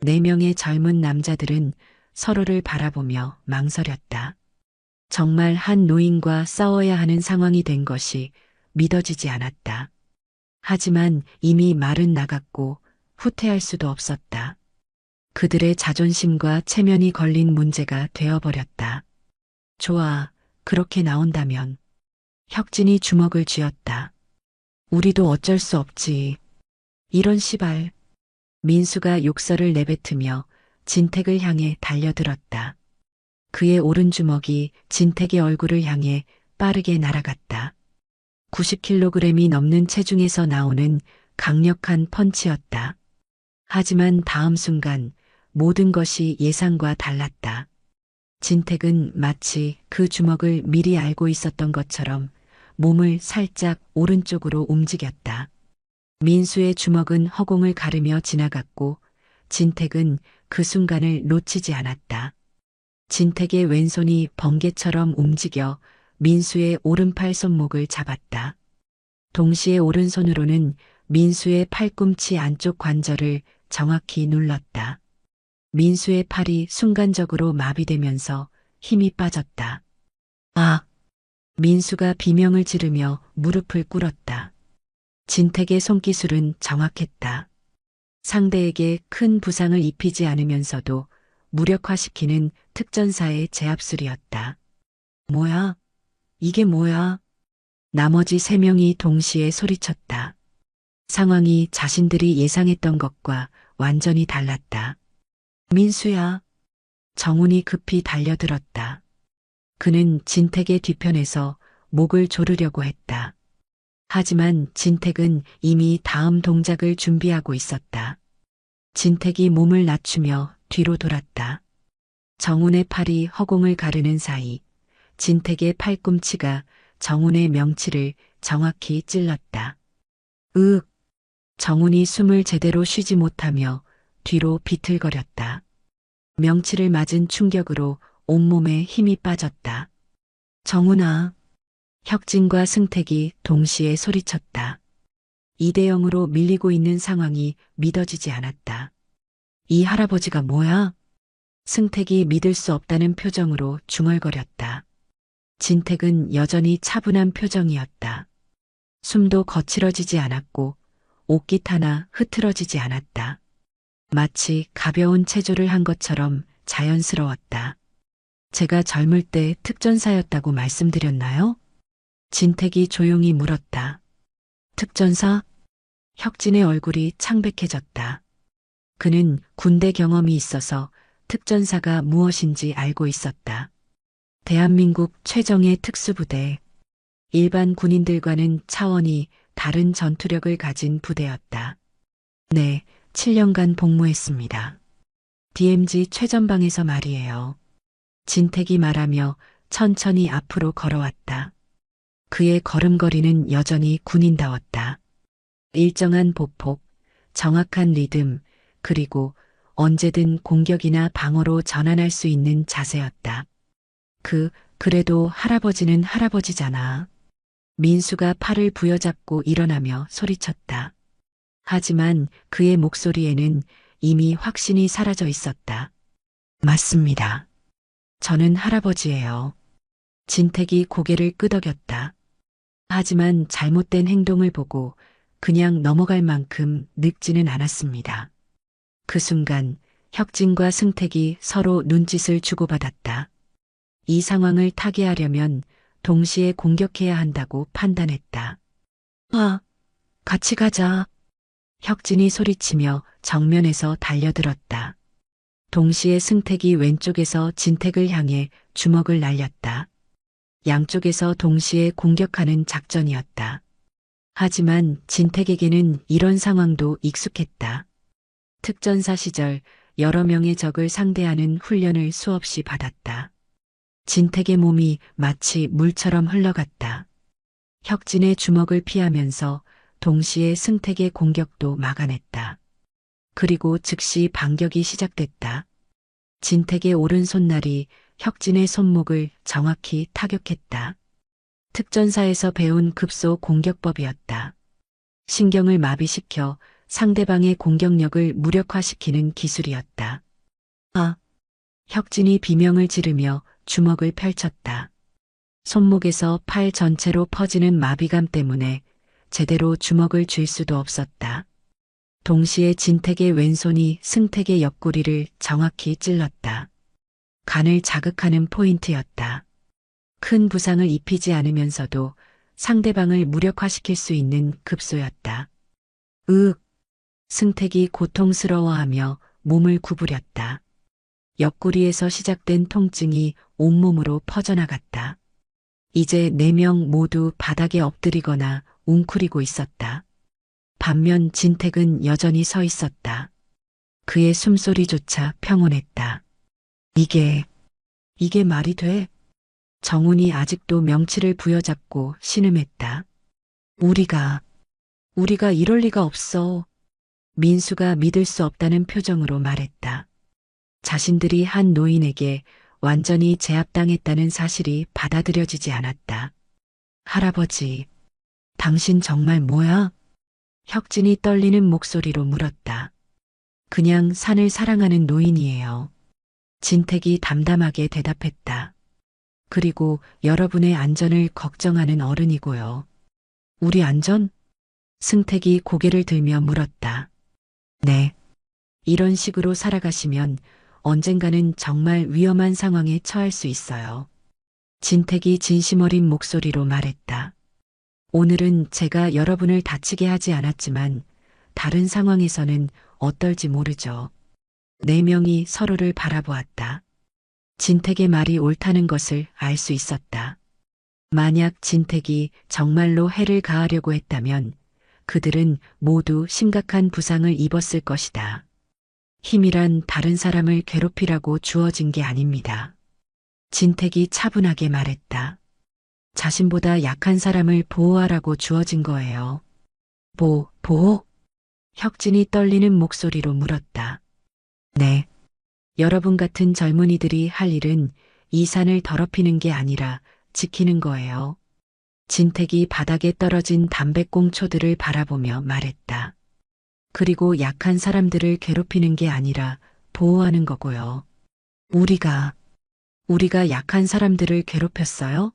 네 명의 젊은 남자들은 서로를 바라보며 망설였다. 정말 한 노인과 싸워야 하는 상황이 된 것이 믿어지지 않았다. 하지만 이미 말은 나갔고 후퇴할 수도 없었다. 그들의 자존심과 체면이 걸린 문제가 되어버렸다. 좋아, 그렇게 나온다면. 혁진이 주먹을 쥐었다. 우리도 어쩔 수 없지. 이런 시발. 민수가 욕설을 내뱉으며 진택을 향해 달려들었다. 그의 오른주먹이 진택의 얼굴을 향해 빠르게 날아갔다. 90kg이 넘는 체중에서 나오는 강력한 펀치였다. 하지만 다음 순간 모든 것이 예상과 달랐다. 진택은 마치 그 주먹을 미리 알고 있었던 것처럼 몸을 살짝 오른쪽으로 움직였다. 민수의 주먹은 허공을 가르며 지나갔고 진택은 그 순간을 놓치지 않았다. 진택의 왼손이 번개처럼 움직여 민수의 오른팔 손목을 잡았다. 동시에 오른손으로는 민수의 팔꿈치 안쪽 관절을 정확히 눌렀다. 민수의 팔이 순간적으로 마비되면서 힘이 빠졌다. 아! 민수가 비명을 지르며 무릎을 꿇었다. 진택의 손기술은 정확했다. 상대에게 큰 부상을 입히지 않으면서도 무력화시키는 특전사의 제압술이었다. 뭐야? 이게 뭐야? 나머지 세 명이 동시에 소리쳤다. 상황이 자신들이 예상했던 것과 완전히 달랐다. 민수야. 정훈이 급히 달려들었다. 그는 진택의 뒤편에서 목을 조르려고 했다. 하지만 진택은 이미 다음 동작을 준비하고 있었다. 진택이 몸을 낮추며 뒤로 돌았다. 정훈의 팔이 허공을 가르는 사이 진택의 팔꿈치가 정훈의 명치를 정확히 찔렀다. 으윽! 정훈이 숨을 제대로 쉬지 못하며 뒤로 비틀거렸다. 명치를 맞은 충격으로 온몸에 힘이 빠졌다. 정훈아. 혁진과 승택이 동시에 소리쳤다. 2대0으로 밀리고 있는 상황이 믿어지지 않았다. 이 할아버지가 뭐야? 승택이 믿을 수 없다는 표정으로 중얼거렸다. 진택은 여전히 차분한 표정이었다. 숨도 거칠어지지 않았고 옷깃 하나 흐트러지지 않았다. 마치 가벼운 체조를 한 것처럼 자연스러웠다. 제가 젊을 때 특전사였다고 말씀드렸나요? 진택이 조용히 물었다. 특전사? 혁진의 얼굴이 창백해졌다. 그는 군대 경험이 있어서 특전사가 무엇인지 알고 있었다. 대한민국 최정예 특수부대. 일반 군인들과는 차원이 다른 전투력을 가진 부대였다. 네, 7년간 복무했습니다. DMZ 최전방에서 말이에요. 진택이 말하며 천천히 앞으로 걸어왔다. 그의 걸음걸이는 여전히 군인다웠다. 일정한 보폭, 정확한 리듬, 그리고 언제든 공격이나 방어로 전환할 수 있는 자세였다. 그래도 할아버지는 할아버지잖아. 민수가 팔을 부여잡고 일어나며 소리쳤다. 하지만 그의 목소리에는 이미 확신이 사라져 있었다. 맞습니다. 저는 할아버지예요. 진택이 고개를 끄덕였다. 하지만 잘못된 행동을 보고 그냥 넘어갈 만큼 늙지는 않았습니다. 그 순간 혁진과 승택이 서로 눈짓을 주고받았다. 이 상황을 타개하려면 동시에 공격해야 한다고 판단했다. 같이 가자. 혁진이 소리치며 정면에서 달려들었다. 동시에 승택이 왼쪽에서 진택을 향해 주먹을 날렸다. 양쪽에서 동시에 공격하는 작전이었다. 하지만 진택에게는 이런 상황도 익숙했다. 특전사 시절 여러 명의 적을 상대하는 훈련을 수없이 받았다. 진택의 몸이 마치 물처럼 흘러갔다. 혁진의 주먹을 피하면서 동시에 승택의 공격도 막아냈다. 그리고 즉시 반격이 시작됐다. 진택의 오른손날이 혁진의 손목을 정확히 타격했다. 특전사에서 배운 급소 공격법이었다. 신경을 마비시켜 상대방의 공격력을 무력화시키는 기술이었다. 혁진이 비명을 지르며 주먹을 펼쳤다. 손목에서 팔 전체로 퍼지는 마비감 때문에 제대로 주먹을 쥘 수도 없었다. 동시에 진택의 왼손이 승택의 옆구리를 정확히 찔렀다. 간을 자극하는 포인트였다. 큰 부상을 입히지 않으면서도 상대방을 무력화시킬 수 있는 급소였다. 승택이 고통스러워하며 몸을 구부렸다. 옆구리에서 시작된 통증이 온몸으로 퍼져나갔다. 이제 4명 모두 바닥에 엎드리거나 웅크리고 있었다. 반면 진택은 여전히 서 있었다. 그의 숨소리조차 평온했다. 이게 말이 돼? 정훈이 아직도 명치를 부여잡고 신음했다. 우리가 이럴 리가 없어. 민수가 믿을 수 없다는 표정으로 말했다. 자신들이 한 노인에게 완전히 제압당했다는 사실이 받아들여지지 않았다. 할아버지, 당신 정말 뭐야? 혁진이 떨리는 목소리로 물었다. 그냥 산을 사랑하는 노인이에요. 진택이 담담하게 대답했다. 그리고 여러분의 안전을 걱정하는 어른이고요. 우리 안전? 승택이 고개를 들며 물었다. 네. 이런 식으로 살아가시면 언젠가는 정말 위험한 상황에 처할 수 있어요. 진택이 진심 어린 목소리로 말했다. 오늘은 제가 여러분을 다치게 하지 않았지만 다른 상황에서는 어떨지 모르죠. 4명이 서로를 바라보았다. 진택의 말이 옳다는 것을 알 수 있었다. 만약 진택이 정말로 해를 가하려고 했다면 그들은 모두 심각한 부상을 입었을 것이다. 힘이란 다른 사람을 괴롭히라고 주어진 게 아닙니다. 진택이 차분하게 말했다. 자신보다 약한 사람을 보호하라고 주어진 거예요. 보호? 혁진이 떨리는 목소리로 물었다. 네. 여러분 같은 젊은이들이 할 일은 이 산을 더럽히는 게 아니라 지키는 거예요. 진택이 바닥에 떨어진 담배꽁초들을 바라보며 말했다. 그리고 약한 사람들을 괴롭히는 게 아니라 보호하는 거고요. 우리가 약한 사람들을 괴롭혔어요?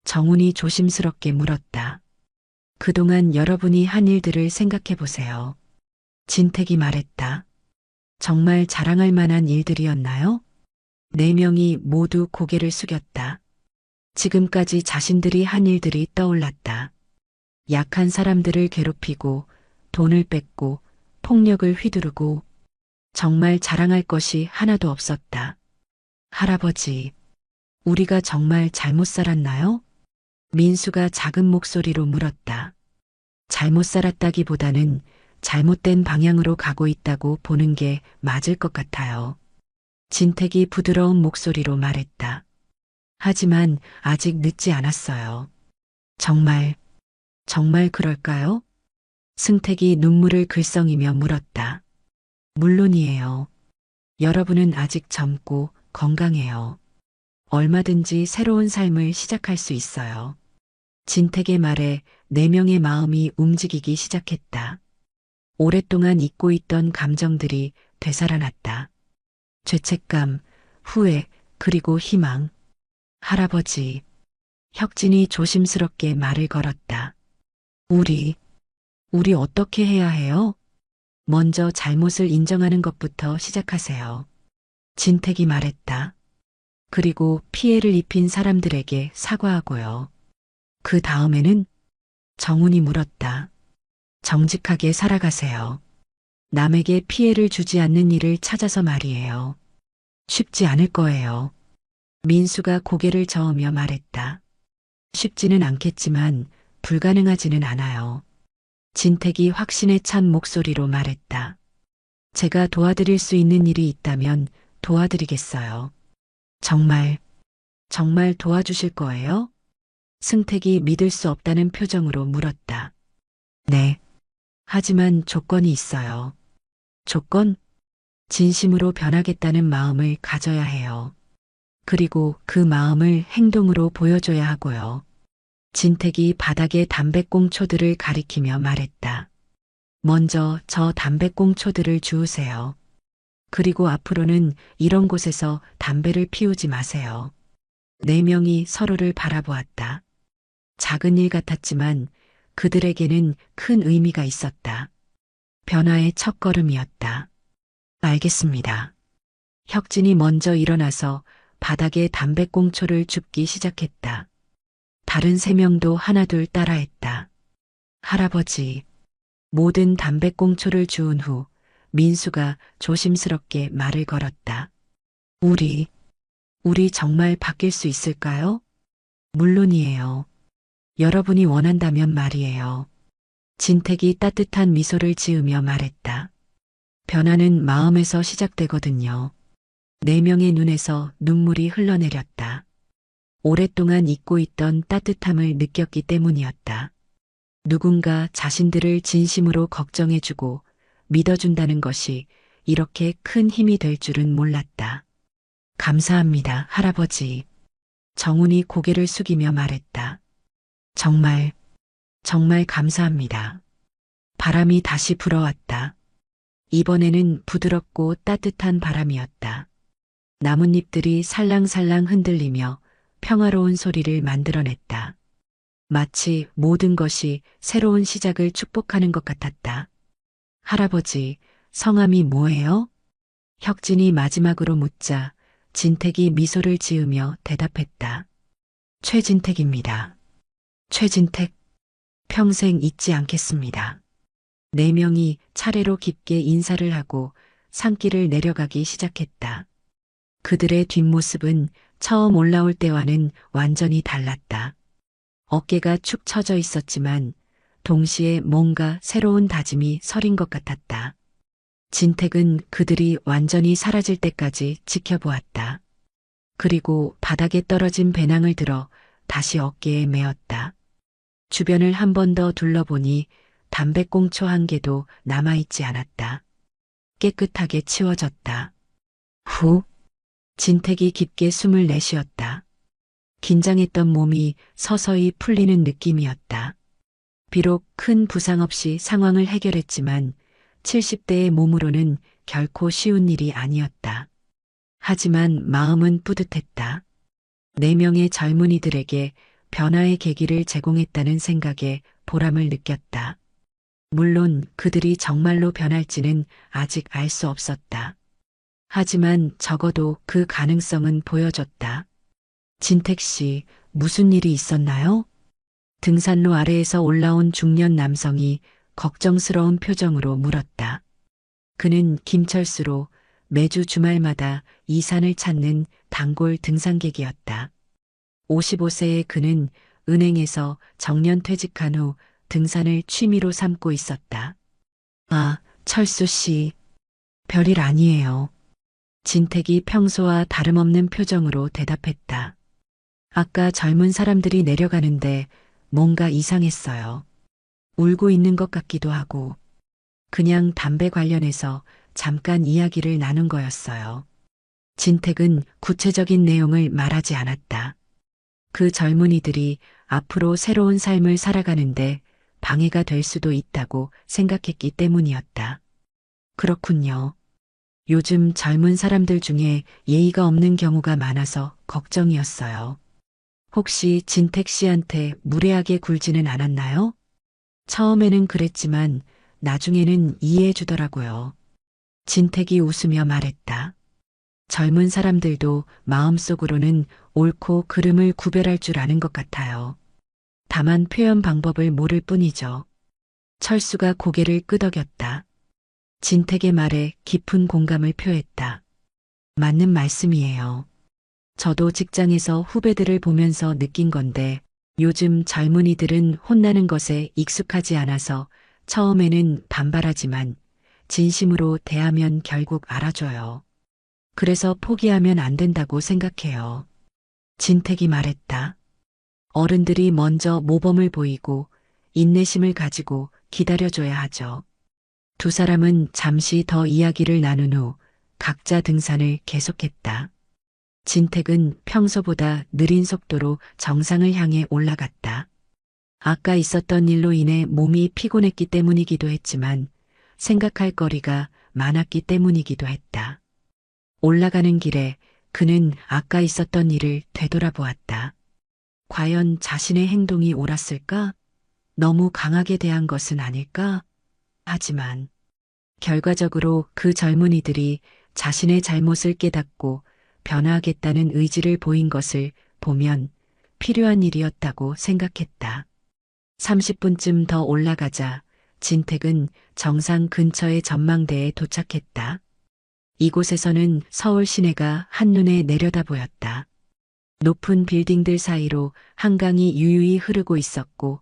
정훈이 조심스럽게 물었다. 그동안 여러분이 한 일들을 생각해 보세요. 진택이 말했다. 정말 자랑할 만한 일들이었나요? 4명이 모두 고개를 숙였다. 지금까지 자신들이 한 일들이 떠올랐다. 약한 사람들을 괴롭히고 돈을 뺏고 폭력을 휘두르고 정말 자랑할 것이 하나도 없었다. 할아버지, 우리가 정말 잘못 살았나요? 민수가 작은 목소리로 물었다. 잘못 살았다기보다는 잘못된 방향으로 가고 있다고 보는 게 맞을 것 같아요. 진택이 부드러운 목소리로 말했다. 하지만 아직 늦지 않았어요. 정말 그럴까요? 승택이 눈물을 글썽이며 물었다. 물론이에요. 여러분은 아직 젊고 건강해요. 얼마든지 새로운 삶을 시작할 수 있어요. 진택의 말에 네 명의 마음이 움직이기 시작했다. 오랫동안 잊고 있던 감정들이 되살아났다. 죄책감, 후회, 그리고 희망. 할아버지. 혁진이 조심스럽게 말을 걸었다. 우리 어떻게 해야 해요? 먼저 잘못을 인정하는 것부터 시작하세요. 진택이 말했다. 그리고 피해를 입힌 사람들에게 사과하고요. 그 다음에는 정훈이 물었다. 정직하게 살아가세요. 남에게 피해를 주지 않는 일을 찾아서 말이에요. 쉽지 않을 거예요. 민수가 고개를 저으며 말했다. 쉽지는 않겠지만 불가능하지는 않아요. 진택이 확신에 찬 목소리로 말했다. 제가 도와드릴 수 있는 일이 있다면 도와드리겠어요. 정말 도와주실 거예요? 승택이 믿을 수 없다는 표정으로 물었다. 네. 하지만 조건이 있어요. 조건? 진심으로 변하겠다는 마음을 가져야 해요. 그리고 그 마음을 행동으로 보여줘야 하고요. 진택이 바닥에 담배꽁초들을 가리키며 말했다. 먼저 저 담배꽁초들을 주우세요. 그리고 앞으로는 이런 곳에서 담배를 피우지 마세요. 네 명이 서로를 바라보았다. 작은 일 같았지만 그들에게는 큰 의미가 있었다. 변화의 첫걸음이었다. 알겠습니다. 혁진이 먼저 일어나서 바닥에 담배꽁초를 줍기 시작했다. 다른 세 명도 하나둘 따라했다. 할아버지. 모든 담배꽁초를 주운 후 민수가 조심스럽게 말을 걸었다. 우리 정말 바뀔 수 있을까요? 물론이에요. 여러분이 원한다면 말이에요. 진택이 따뜻한 미소를 지으며 말했다. 변화는 마음에서 시작되거든요. 네 명의 눈에서 눈물이 흘러내렸다. 오랫동안 잊고 있던 따뜻함을 느꼈기 때문이었다. 누군가 자신들을 진심으로 걱정해주고 믿어준다는 것이 이렇게 큰 힘이 될 줄은 몰랐다. 감사합니다, 할아버지. 정훈이 고개를 숙이며 말했다. 정말 감사합니다. 바람이 다시 불어왔다. 이번에는 부드럽고 따뜻한 바람이었다. 나뭇잎들이 살랑살랑 흔들리며 평화로운 소리를 만들어냈다. 마치 모든 것이 새로운 시작을 축복하는 것 같았다. 할아버지, 성함이 뭐예요? 혁진이 마지막으로 묻자 진택이 미소를 지으며 대답했다. 최진택입니다. 최진택, 평생 잊지 않겠습니다. 네 명이 차례로 깊게 인사를 하고 산길을 내려가기 시작했다. 그들의 뒷모습은 처음 올라올 때와는 완전히 달랐다. 어깨가 축 처져 있었지만 동시에 뭔가 새로운 다짐이 서린 것 같았다. 진택은 그들이 완전히 사라질 때까지 지켜보았다. 그리고 바닥에 떨어진 배낭을 들어 다시 어깨에 메었다. 주변을 한 번 더 둘러보니 담배꽁초 한 개도 남아있지 않았다. 깨끗하게 치워졌다. 후, 진택이 깊게 숨을 내쉬었다. 긴장했던 몸이 서서히 풀리는 느낌이었다. 비록 큰 부상 없이 상황을 해결했지만 70대의 몸으로는 결코 쉬운 일이 아니었다. 하지만 마음은 뿌듯했다. 네 명의 젊은이들에게 변화의 계기를 제공했다는 생각에 보람을 느꼈다. 물론 그들이 정말로 변할지는 아직 알 수 없었다. 하지만 적어도 그 가능성은 보여줬다. 진택 씨, 무슨 일이 있었나요? 등산로 아래에서 올라온 중년 남성이 걱정스러운 표정으로 물었다. 그는 김철수로 매주 주말마다 이 산을 찾는 단골 등산객이었다. 55세의 그는 은행에서 정년 퇴직한 후 등산을 취미로 삼고 있었다. 아, 철수 씨. 별일 아니에요. 진택이 평소와 다름없는 표정으로 대답했다. 아까 젊은 사람들이 내려가는데 뭔가 이상했어요. 울고 있는 것 같기도 하고 그냥 담배 관련해서 잠깐 이야기를 나눈 거였어요. 진택은 구체적인 내용을 말하지 않았다. 그 젊은이들이 앞으로 새로운 삶을 살아가는데 방해가 될 수도 있다고 생각했기 때문이었다. 그렇군요. 요즘 젊은 사람들 중에 예의가 없는 경우가 많아서 걱정이었어요. 혹시 진택 씨한테 무례하게 굴지는 않았나요? 처음에는 그랬지만 나중에는 이해해 주더라고요. 진택이 웃으며 말했다. 젊은 사람들도 마음속으로는 옳고 그름을 구별할 줄 아는 것 같아요. 다만 표현 방법을 모를 뿐이죠. 철수가 고개를 끄덕였다. 진택의 말에 깊은 공감을 표했다. 맞는 말씀이에요. 저도 직장에서 후배들을 보면서 느낀 건데 요즘 젊은이들은 혼나는 것에 익숙하지 않아서 처음에는 반발하지만 진심으로 대하면 결국 알아줘요. 그래서 포기하면 안 된다고 생각해요. 진택이 말했다. 어른들이 먼저 모범을 보이고 인내심을 가지고 기다려줘야 하죠. 두 사람은 잠시 더 이야기를 나눈 후 각자 등산을 계속했다. 진택은 평소보다 느린 속도로 정상을 향해 올라갔다. 아까 있었던 일로 인해 몸이 피곤했기 때문이기도 했지만 생각할 거리가 많았기 때문이기도 했다. 올라가는 길에 그는 아까 있었던 일을 되돌아보았다. 과연 자신의 행동이 옳았을까? 너무 강하게 대한 것은 아닐까? 하지만 결과적으로 그 젊은이들이 자신의 잘못을 깨닫고 변화하겠다는 의지를 보인 것을 보면 필요한 일이었다고 생각했다. 30분쯤 더 올라가자 진택은 정상 근처의 전망대에 도착했다. 이곳에서는 서울 시내가 한눈에 내려다 보였다. 높은 빌딩들 사이로 한강이 유유히 흐르고 있었고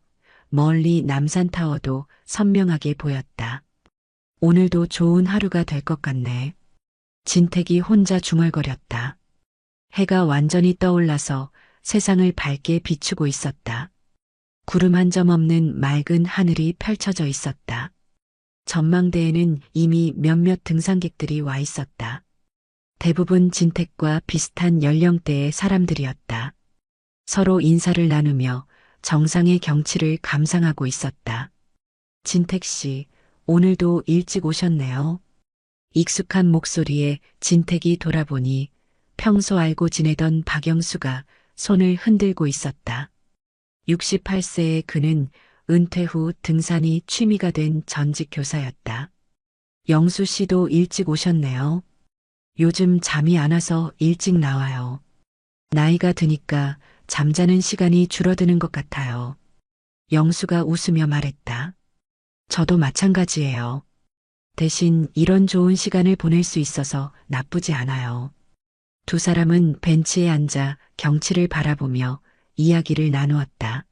멀리 남산타워도 선명하게 보였다. 오늘도 좋은 하루가 될 것 같네. 진택이 혼자 중얼거렸다. 해가 완전히 떠올라서 세상을 밝게 비추고 있었다. 구름 한 점 없는 맑은 하늘이 펼쳐져 있었다. 전망대에는 이미 몇몇 등산객들이 와 있었다. 대부분 진택과 비슷한 연령대의 사람들이었다. 서로 인사를 나누며 정상의 경치를 감상하고 있었다. 진택 씨, 오늘도 일찍 오셨네요. 익숙한 목소리에 진택이 돌아보니 평소 알고 지내던 박영수가 손을 흔들고 있었다. 68세의 그는 은퇴 후 등산이 취미가 된 전직 교사였다. 영수 씨도 일찍 오셨네요. 요즘 잠이 안 와서 일찍 나와요. 나이가 드니까 잠자는 시간이 줄어드는 것 같아요. 영수가 웃으며 말했다. 저도 마찬가지예요. 대신 이런 좋은 시간을 보낼 수 있어서 나쁘지 않아요. 두 사람은 벤치에 앉아 경치를 바라보며 이야기를 나누었다.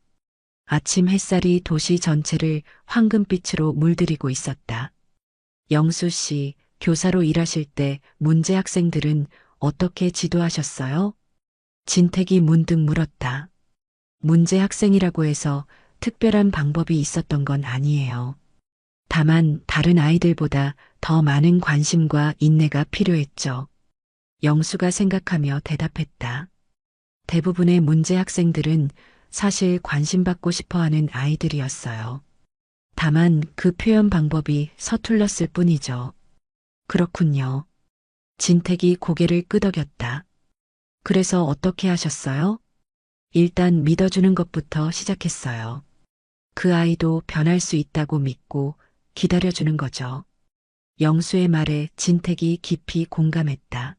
아침 햇살이 도시 전체를 황금빛으로 물들이고 있었다. 영수 씨, 교사로 일하실 때 문제 학생들은 어떻게 지도하셨어요? 진택이 문득 물었다. 문제 학생이라고 해서 특별한 방법이 있었던 건 아니에요. 다만 다른 아이들보다 더 많은 관심과 인내가 필요했죠. 영수가 생각하며 대답했다. 대부분의 문제 학생들은 사실 관심받고 싶어 하는 아이들이었어요. 다만 그 표현 방법이 서툴렀을 뿐이죠. 그렇군요. 진택이 고개를 끄덕였다. 그래서 어떻게 하셨어요? 일단 믿어주는 것부터 시작했어요. 그 아이도 변할 수 있다고 믿고 기다려주는 거죠. 영수의 말에 진택이 깊이 공감했다.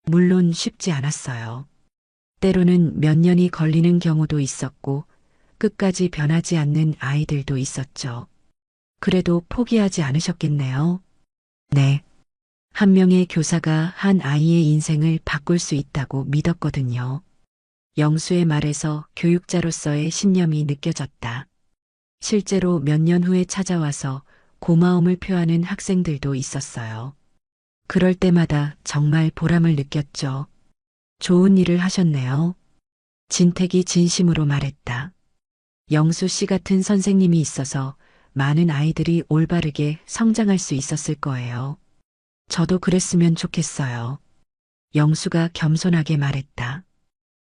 물론 쉽지 않았어요. 때로는 몇 년이 걸리는 경우도 있었고 끝까지 변하지 않는 아이들도 있었죠. 그래도 포기하지 않으셨겠네요. 네. 한 명의 교사가 한 아이의 인생을 바꿀 수 있다고 믿었거든요. 영수의 말에서 교육자로서의 신념이 느껴졌다. 실제로 몇 년 후에 찾아와서 고마움을 표하는 학생들도 있었어요. 그럴 때마다 정말 보람을 느꼈죠. 좋은 일을 하셨네요. 진택이 진심으로 말했다. 영수 씨 같은 선생님이 있어서 많은 아이들이 올바르게 성장할 수 있었을 거예요. 저도 그랬으면 좋겠어요. 영수가 겸손하게 말했다.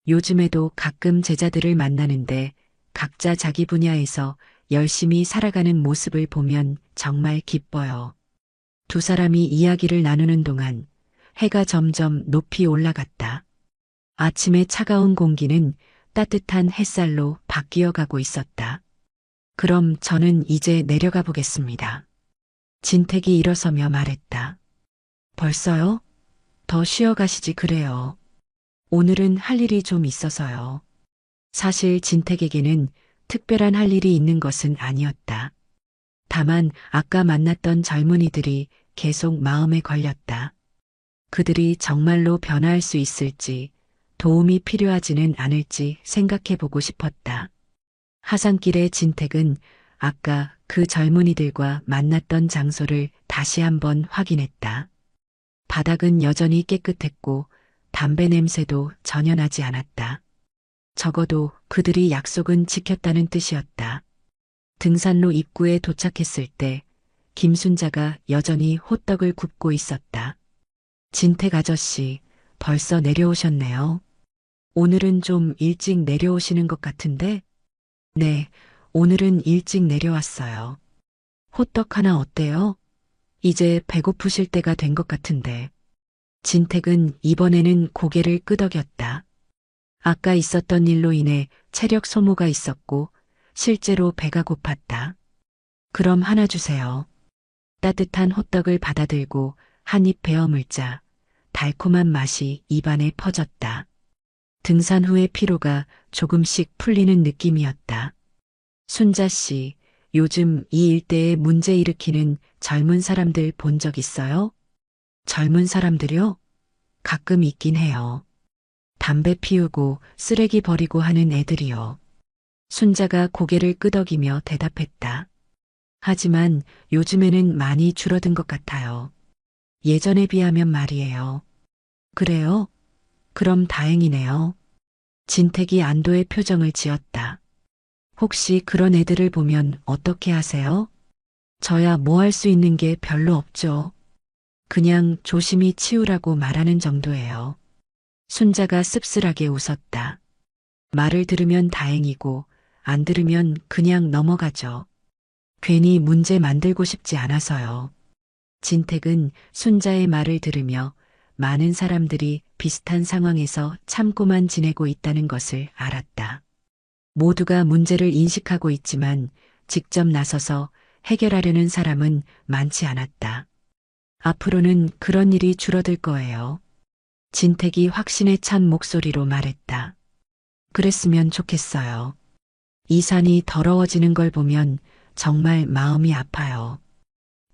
요즘에도 가끔 제자들을 만나는데 각자 자기 분야에서 열심히 살아가는 모습을 보면 정말 기뻐요. 두 사람이 이야기를 나누는 동안 해가 점점 높이 올라갔다. 아침의 차가운 공기는 따뜻한 햇살로 바뀌어 가고 있었다. 그럼 저는 이제 내려가 보겠습니다. 진택이 일어서며 말했다. 벌써요? 더 쉬어 가시지 그래요. 오늘은 할 일이 좀 있어서요. 사실 진택에게는 특별한 할 일이 있는 것은 아니었다. 다만 아까 만났던 젊은이들이 계속 마음에 걸렸다. 그들이 정말로 변화할 수 있을지, 도움이 필요하지는 않을지 생각해 보고 싶었다. 하산길에 진택은 아까 그 젊은이들과 만났던 장소를 다시 한번 확인했다. 바닥은 여전히 깨끗했고 담배 냄새도 전혀 나지 않았다. 적어도 그들이 약속은 지켰다는 뜻이었다. 등산로 입구에 도착했을 때 김순자가 여전히 호떡을 굽고 있었다. 진택 아저씨, 벌써 내려오셨네요. 오늘은 좀 일찍 내려오시는 것 같은데? 네, 오늘은 일찍 내려왔어요. 호떡 하나 어때요? 이제 배고프실 때가 된 것 같은데. 진택은 이번에는 고개를 끄덕였다. 아까 있었던 일로 인해 체력 소모가 있었고 실제로 배가 고팠다. 그럼 하나 주세요. 따뜻한 호떡을 받아들고 한 입 베어 물자 달콤한 맛이 입안에 퍼졌다. 등산 후의 피로가 조금씩 풀리는 느낌이었다. 순자 씨, 요즘 이 일대에 문제 일으키는 젊은 사람들 본 적 있어요? 젊은 사람들요? 가끔 있긴 해요. 담배 피우고 쓰레기 버리고 하는 애들이요. 순자가 고개를 끄덕이며 대답했다. 하지만 요즘에는 많이 줄어든 것 같아요. 예전에 비하면 말이에요. 그래요? 그럼 다행이네요. 진택이 안도의 표정을 지었다. 혹시 그런 애들을 보면 어떻게 하세요? 저야 뭐 할 수 있는 게 별로 없죠. 그냥 조심히 치우라고 말하는 정도예요. 순자가 씁쓸하게 웃었다. 말을 들으면 다행이고 안 들으면 그냥 넘어가죠. 괜히 문제 만들고 싶지 않아서요. 진택은 순자의 말을 들으며 많은 사람들이 비슷한 상황에서 참고만 지내고 있다는 것을 알았다. 모두가 문제를 인식하고 있지만 직접 나서서 해결하려는 사람은 많지 않았다. 앞으로는 그런 일이 줄어들 거예요. 진택이 확신에 찬 목소리로 말했다. 그랬으면 좋겠어요. 이 산이 더러워지는 걸 보면 정말 마음이 아파요.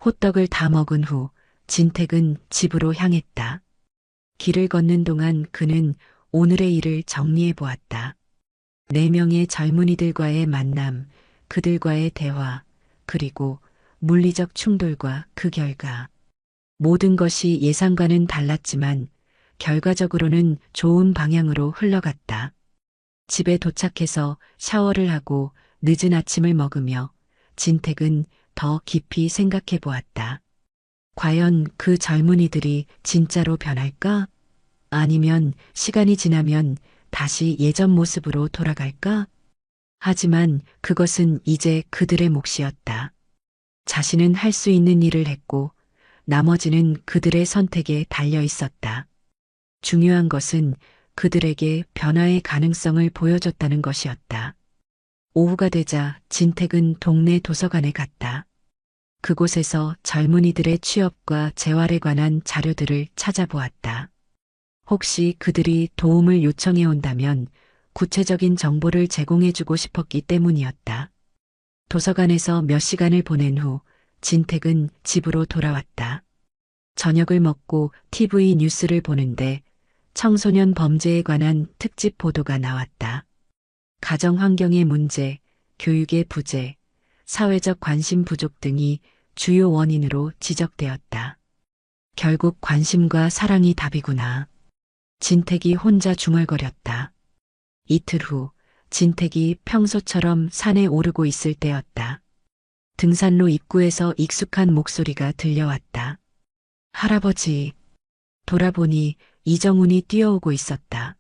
호떡을 다 먹은 후 진택은 집으로 향했다. 길을 걷는 동안 그는 오늘의 일을 정리해 보았다. 4명의 젊은이들과의 만남, 그들과의 대화, 그리고 물리적 충돌과 그 결과. 모든 것이 예상과는 달랐지만 결과적으로는 좋은 방향으로 흘러갔다. 집에 도착해서 샤워를 하고 늦은 아침을 먹으며 진택은 더 깊이 생각해 보았다. 과연 그 젊은이들이 진짜로 변할까? 아니면 시간이 지나면 다시 예전 모습으로 돌아갈까? 하지만 그것은 이제 그들의 몫이었다. 자신은 할 수 있는 일을 했고 나머지는 그들의 선택에 달려 있었다. 중요한 것은 그들에게 변화의 가능성을 보여줬다는 것이었다. 오후가 되자 진택은 동네 도서관에 갔다. 그곳에서 젊은이들의 취업과 재활에 관한 자료들을 찾아보았다. 혹시 그들이 도움을 요청해 온다면 구체적인 정보를 제공해주고 싶었기 때문이었다. 도서관에서 몇 시간을 보낸 후 진택은 집으로 돌아왔다. 저녁을 먹고 TV 뉴스를 보는데 청소년 범죄에 관한 특집 보도가 나왔다. 가정 환경의 문제, 교육의 부재, 사회적 관심 부족 등이 주요 원인으로 지적되었다. 결국 관심과 사랑이 답이구나. 진택이 혼자 중얼거렸다. 이틀 후 진택이 평소처럼 산에 오르고 있을 때였다. 등산로 입구에서 익숙한 목소리가 들려왔다. 할아버지. 돌아보니 이정훈이 뛰어오고 있었다.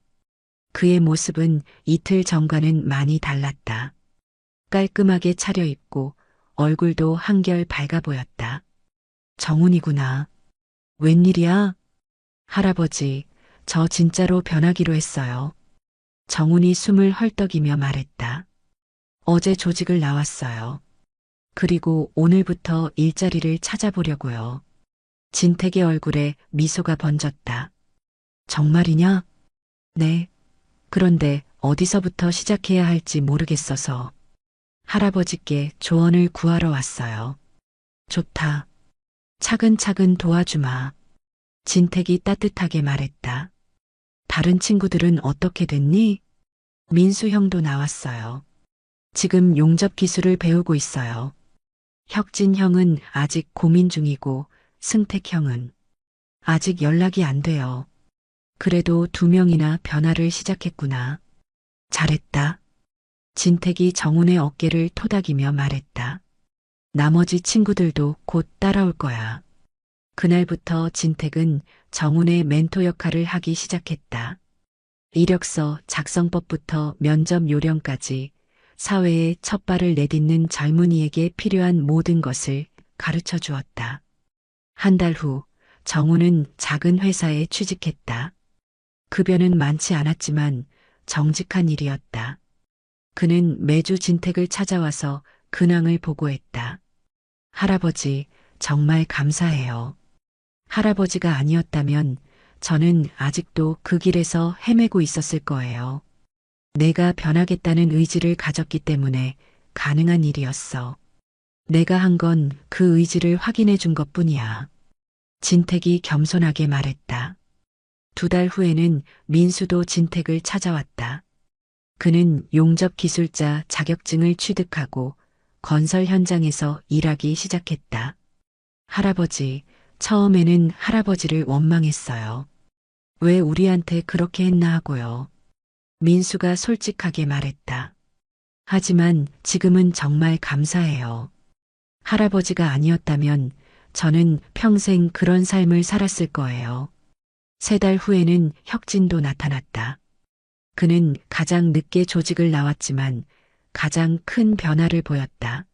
그의 모습은 이틀 전과는 많이 달랐다. 깔끔하게 차려입고 얼굴도 한결 밝아 보였다. 정훈이구나. 웬일이야? 할아버지, 저 진짜로 변하기로 했어요. 정훈이 숨을 헐떡이며 말했다. 어제 조직을 나왔어요. 그리고 오늘부터 일자리를 찾아보려고요. 진택의 얼굴에 미소가 번졌다. 정말이냐? 네. 그런데 어디서부터 시작해야 할지 모르겠어서 할아버지께 조언을 구하러 왔어요. 좋다. 차근차근 도와주마. 진택이 따뜻하게 말했다. 다른 친구들은 어떻게 됐니? 민수 형도 나왔어요. 지금 용접 기술을 배우고 있어요. 혁진 형은 아직 고민 중이고 승택 형은 아직 연락이 안 돼요. 그래도 2명이나 변화를 시작했구나. 잘했다. 진택이 정훈의 어깨를 토닥이며 말했다. 나머지 친구들도 곧 따라올 거야. 그날부터 진택은 정훈의 멘토 역할을 하기 시작했다. 이력서 작성법부터 면접 요령까지 사회에 첫 발을 내딛는 젊은이에게 필요한 모든 것을 가르쳐 주었다. 한 달 후 정훈은 작은 회사에 취직했다. 급여는 많지 않았지만 정직한 일이었다. 그는 매주 진택을 찾아와서 근황을 보고했다. 할아버지, 정말 감사해요. 할아버지가 아니었다면 저는 아직도 그 길에서 헤매고 있었을 거예요. 내가 변하겠다는 의지를 가졌기 때문에 가능한 일이었어. 내가 한 건 그 의지를 확인해 준 것뿐이야. 진택이 겸손하게 말했다. 2달 후에는 민수도 진택을 찾아왔다. 그는 용접 기술자 자격증을 취득하고 건설 현장에서 일하기 시작했다. 할아버지, 처음에는 할아버지를 원망했어요. 왜 우리한테 그렇게 했나 하고요. 민수가 솔직하게 말했다. 하지만 지금은 정말 감사해요. 할아버지가 아니었다면 저는 평생 그런 삶을 살았을 거예요. 3달 후에는 혁진도 나타났다. 그는 가장 늦게 조직을 나왔지만 가장 큰 변화를 보였다.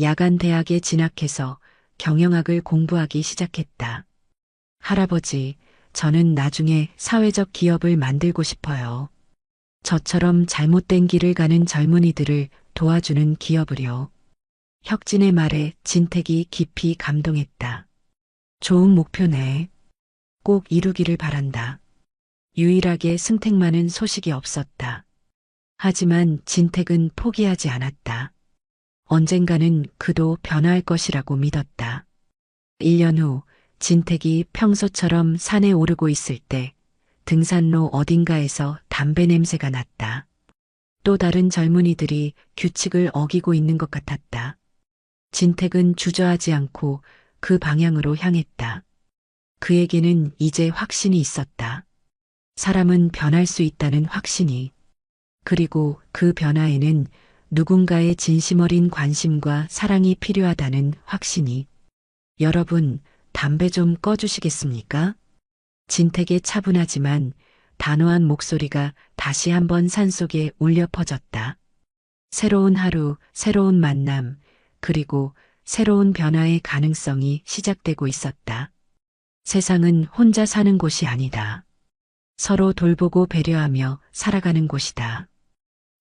야간 대학에 진학해서 경영학을 공부하기 시작했다. 할아버지, 저는 나중에 사회적 기업을 만들고 싶어요. 저처럼 잘못된 길을 가는 젊은이들을 도와주는 기업을요. 혁진의 말에 진택이 깊이 감동했다. 좋은 목표네. 꼭 이루기를 바란다. 유일하게 승택만은 소식이 없었다. 하지만 진택은 포기하지 않았다. 언젠가는 그도 변화할 것이라고 믿었다. 1년 후 진택이 평소처럼 산에 오르고 있을 때 등산로 어딘가에서 담배 냄새가 났다. 또 다른 젊은이들이 규칙을 어기고 있는 것 같았다. 진택은 주저하지 않고 그 방향으로 향했다. 그에게는 이제 확신이 있었다. 사람은 변할 수 있다는 확신이. 그리고 그 변화에는 누군가의 진심 어린 관심과 사랑이 필요하다는 확신이. 여러분, 담배 좀 꺼주시겠습니까? 진택의 차분하지만 단호한 목소리가 다시 한번 산속에 울려 퍼졌다. 새로운 하루, 새로운 만남, 그리고 새로운 변화의 가능성이 시작되고 있었다. 세상은 혼자 사는 곳이 아니다. 서로 돌보고 배려하며 살아가는 곳이다.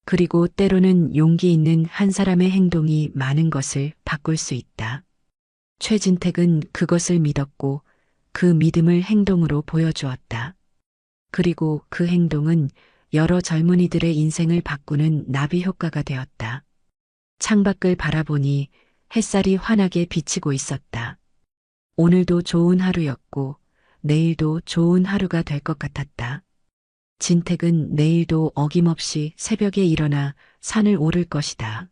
그리고 때로는 용기 있는 한 사람의 행동이 많은 것을 바꿀 수 있다. 최진택은 그것을 믿었고 그 믿음을 행동으로 보여주었다. 그리고 그 행동은 여러 젊은이들의 인생을 바꾸는 나비 효과가 되었다. 창밖을 바라보니 햇살이 환하게 비치고 있었다. 오늘도 좋은 하루였고 내일도 좋은 하루가 될 것 같았다. 진택은 내일도 어김없이 새벽에 일어나 산을 오를 것이다.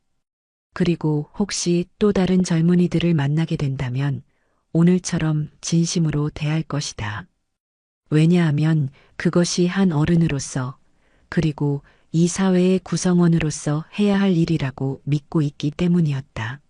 그리고 혹시 또 다른 젊은이들을 만나게 된다면 오늘처럼 진심으로 대할 것이다. 왜냐하면 그것이 한 어른으로서 그리고 이 사회의 구성원으로서 해야 할 일이라고 믿고 있기 때문이었다.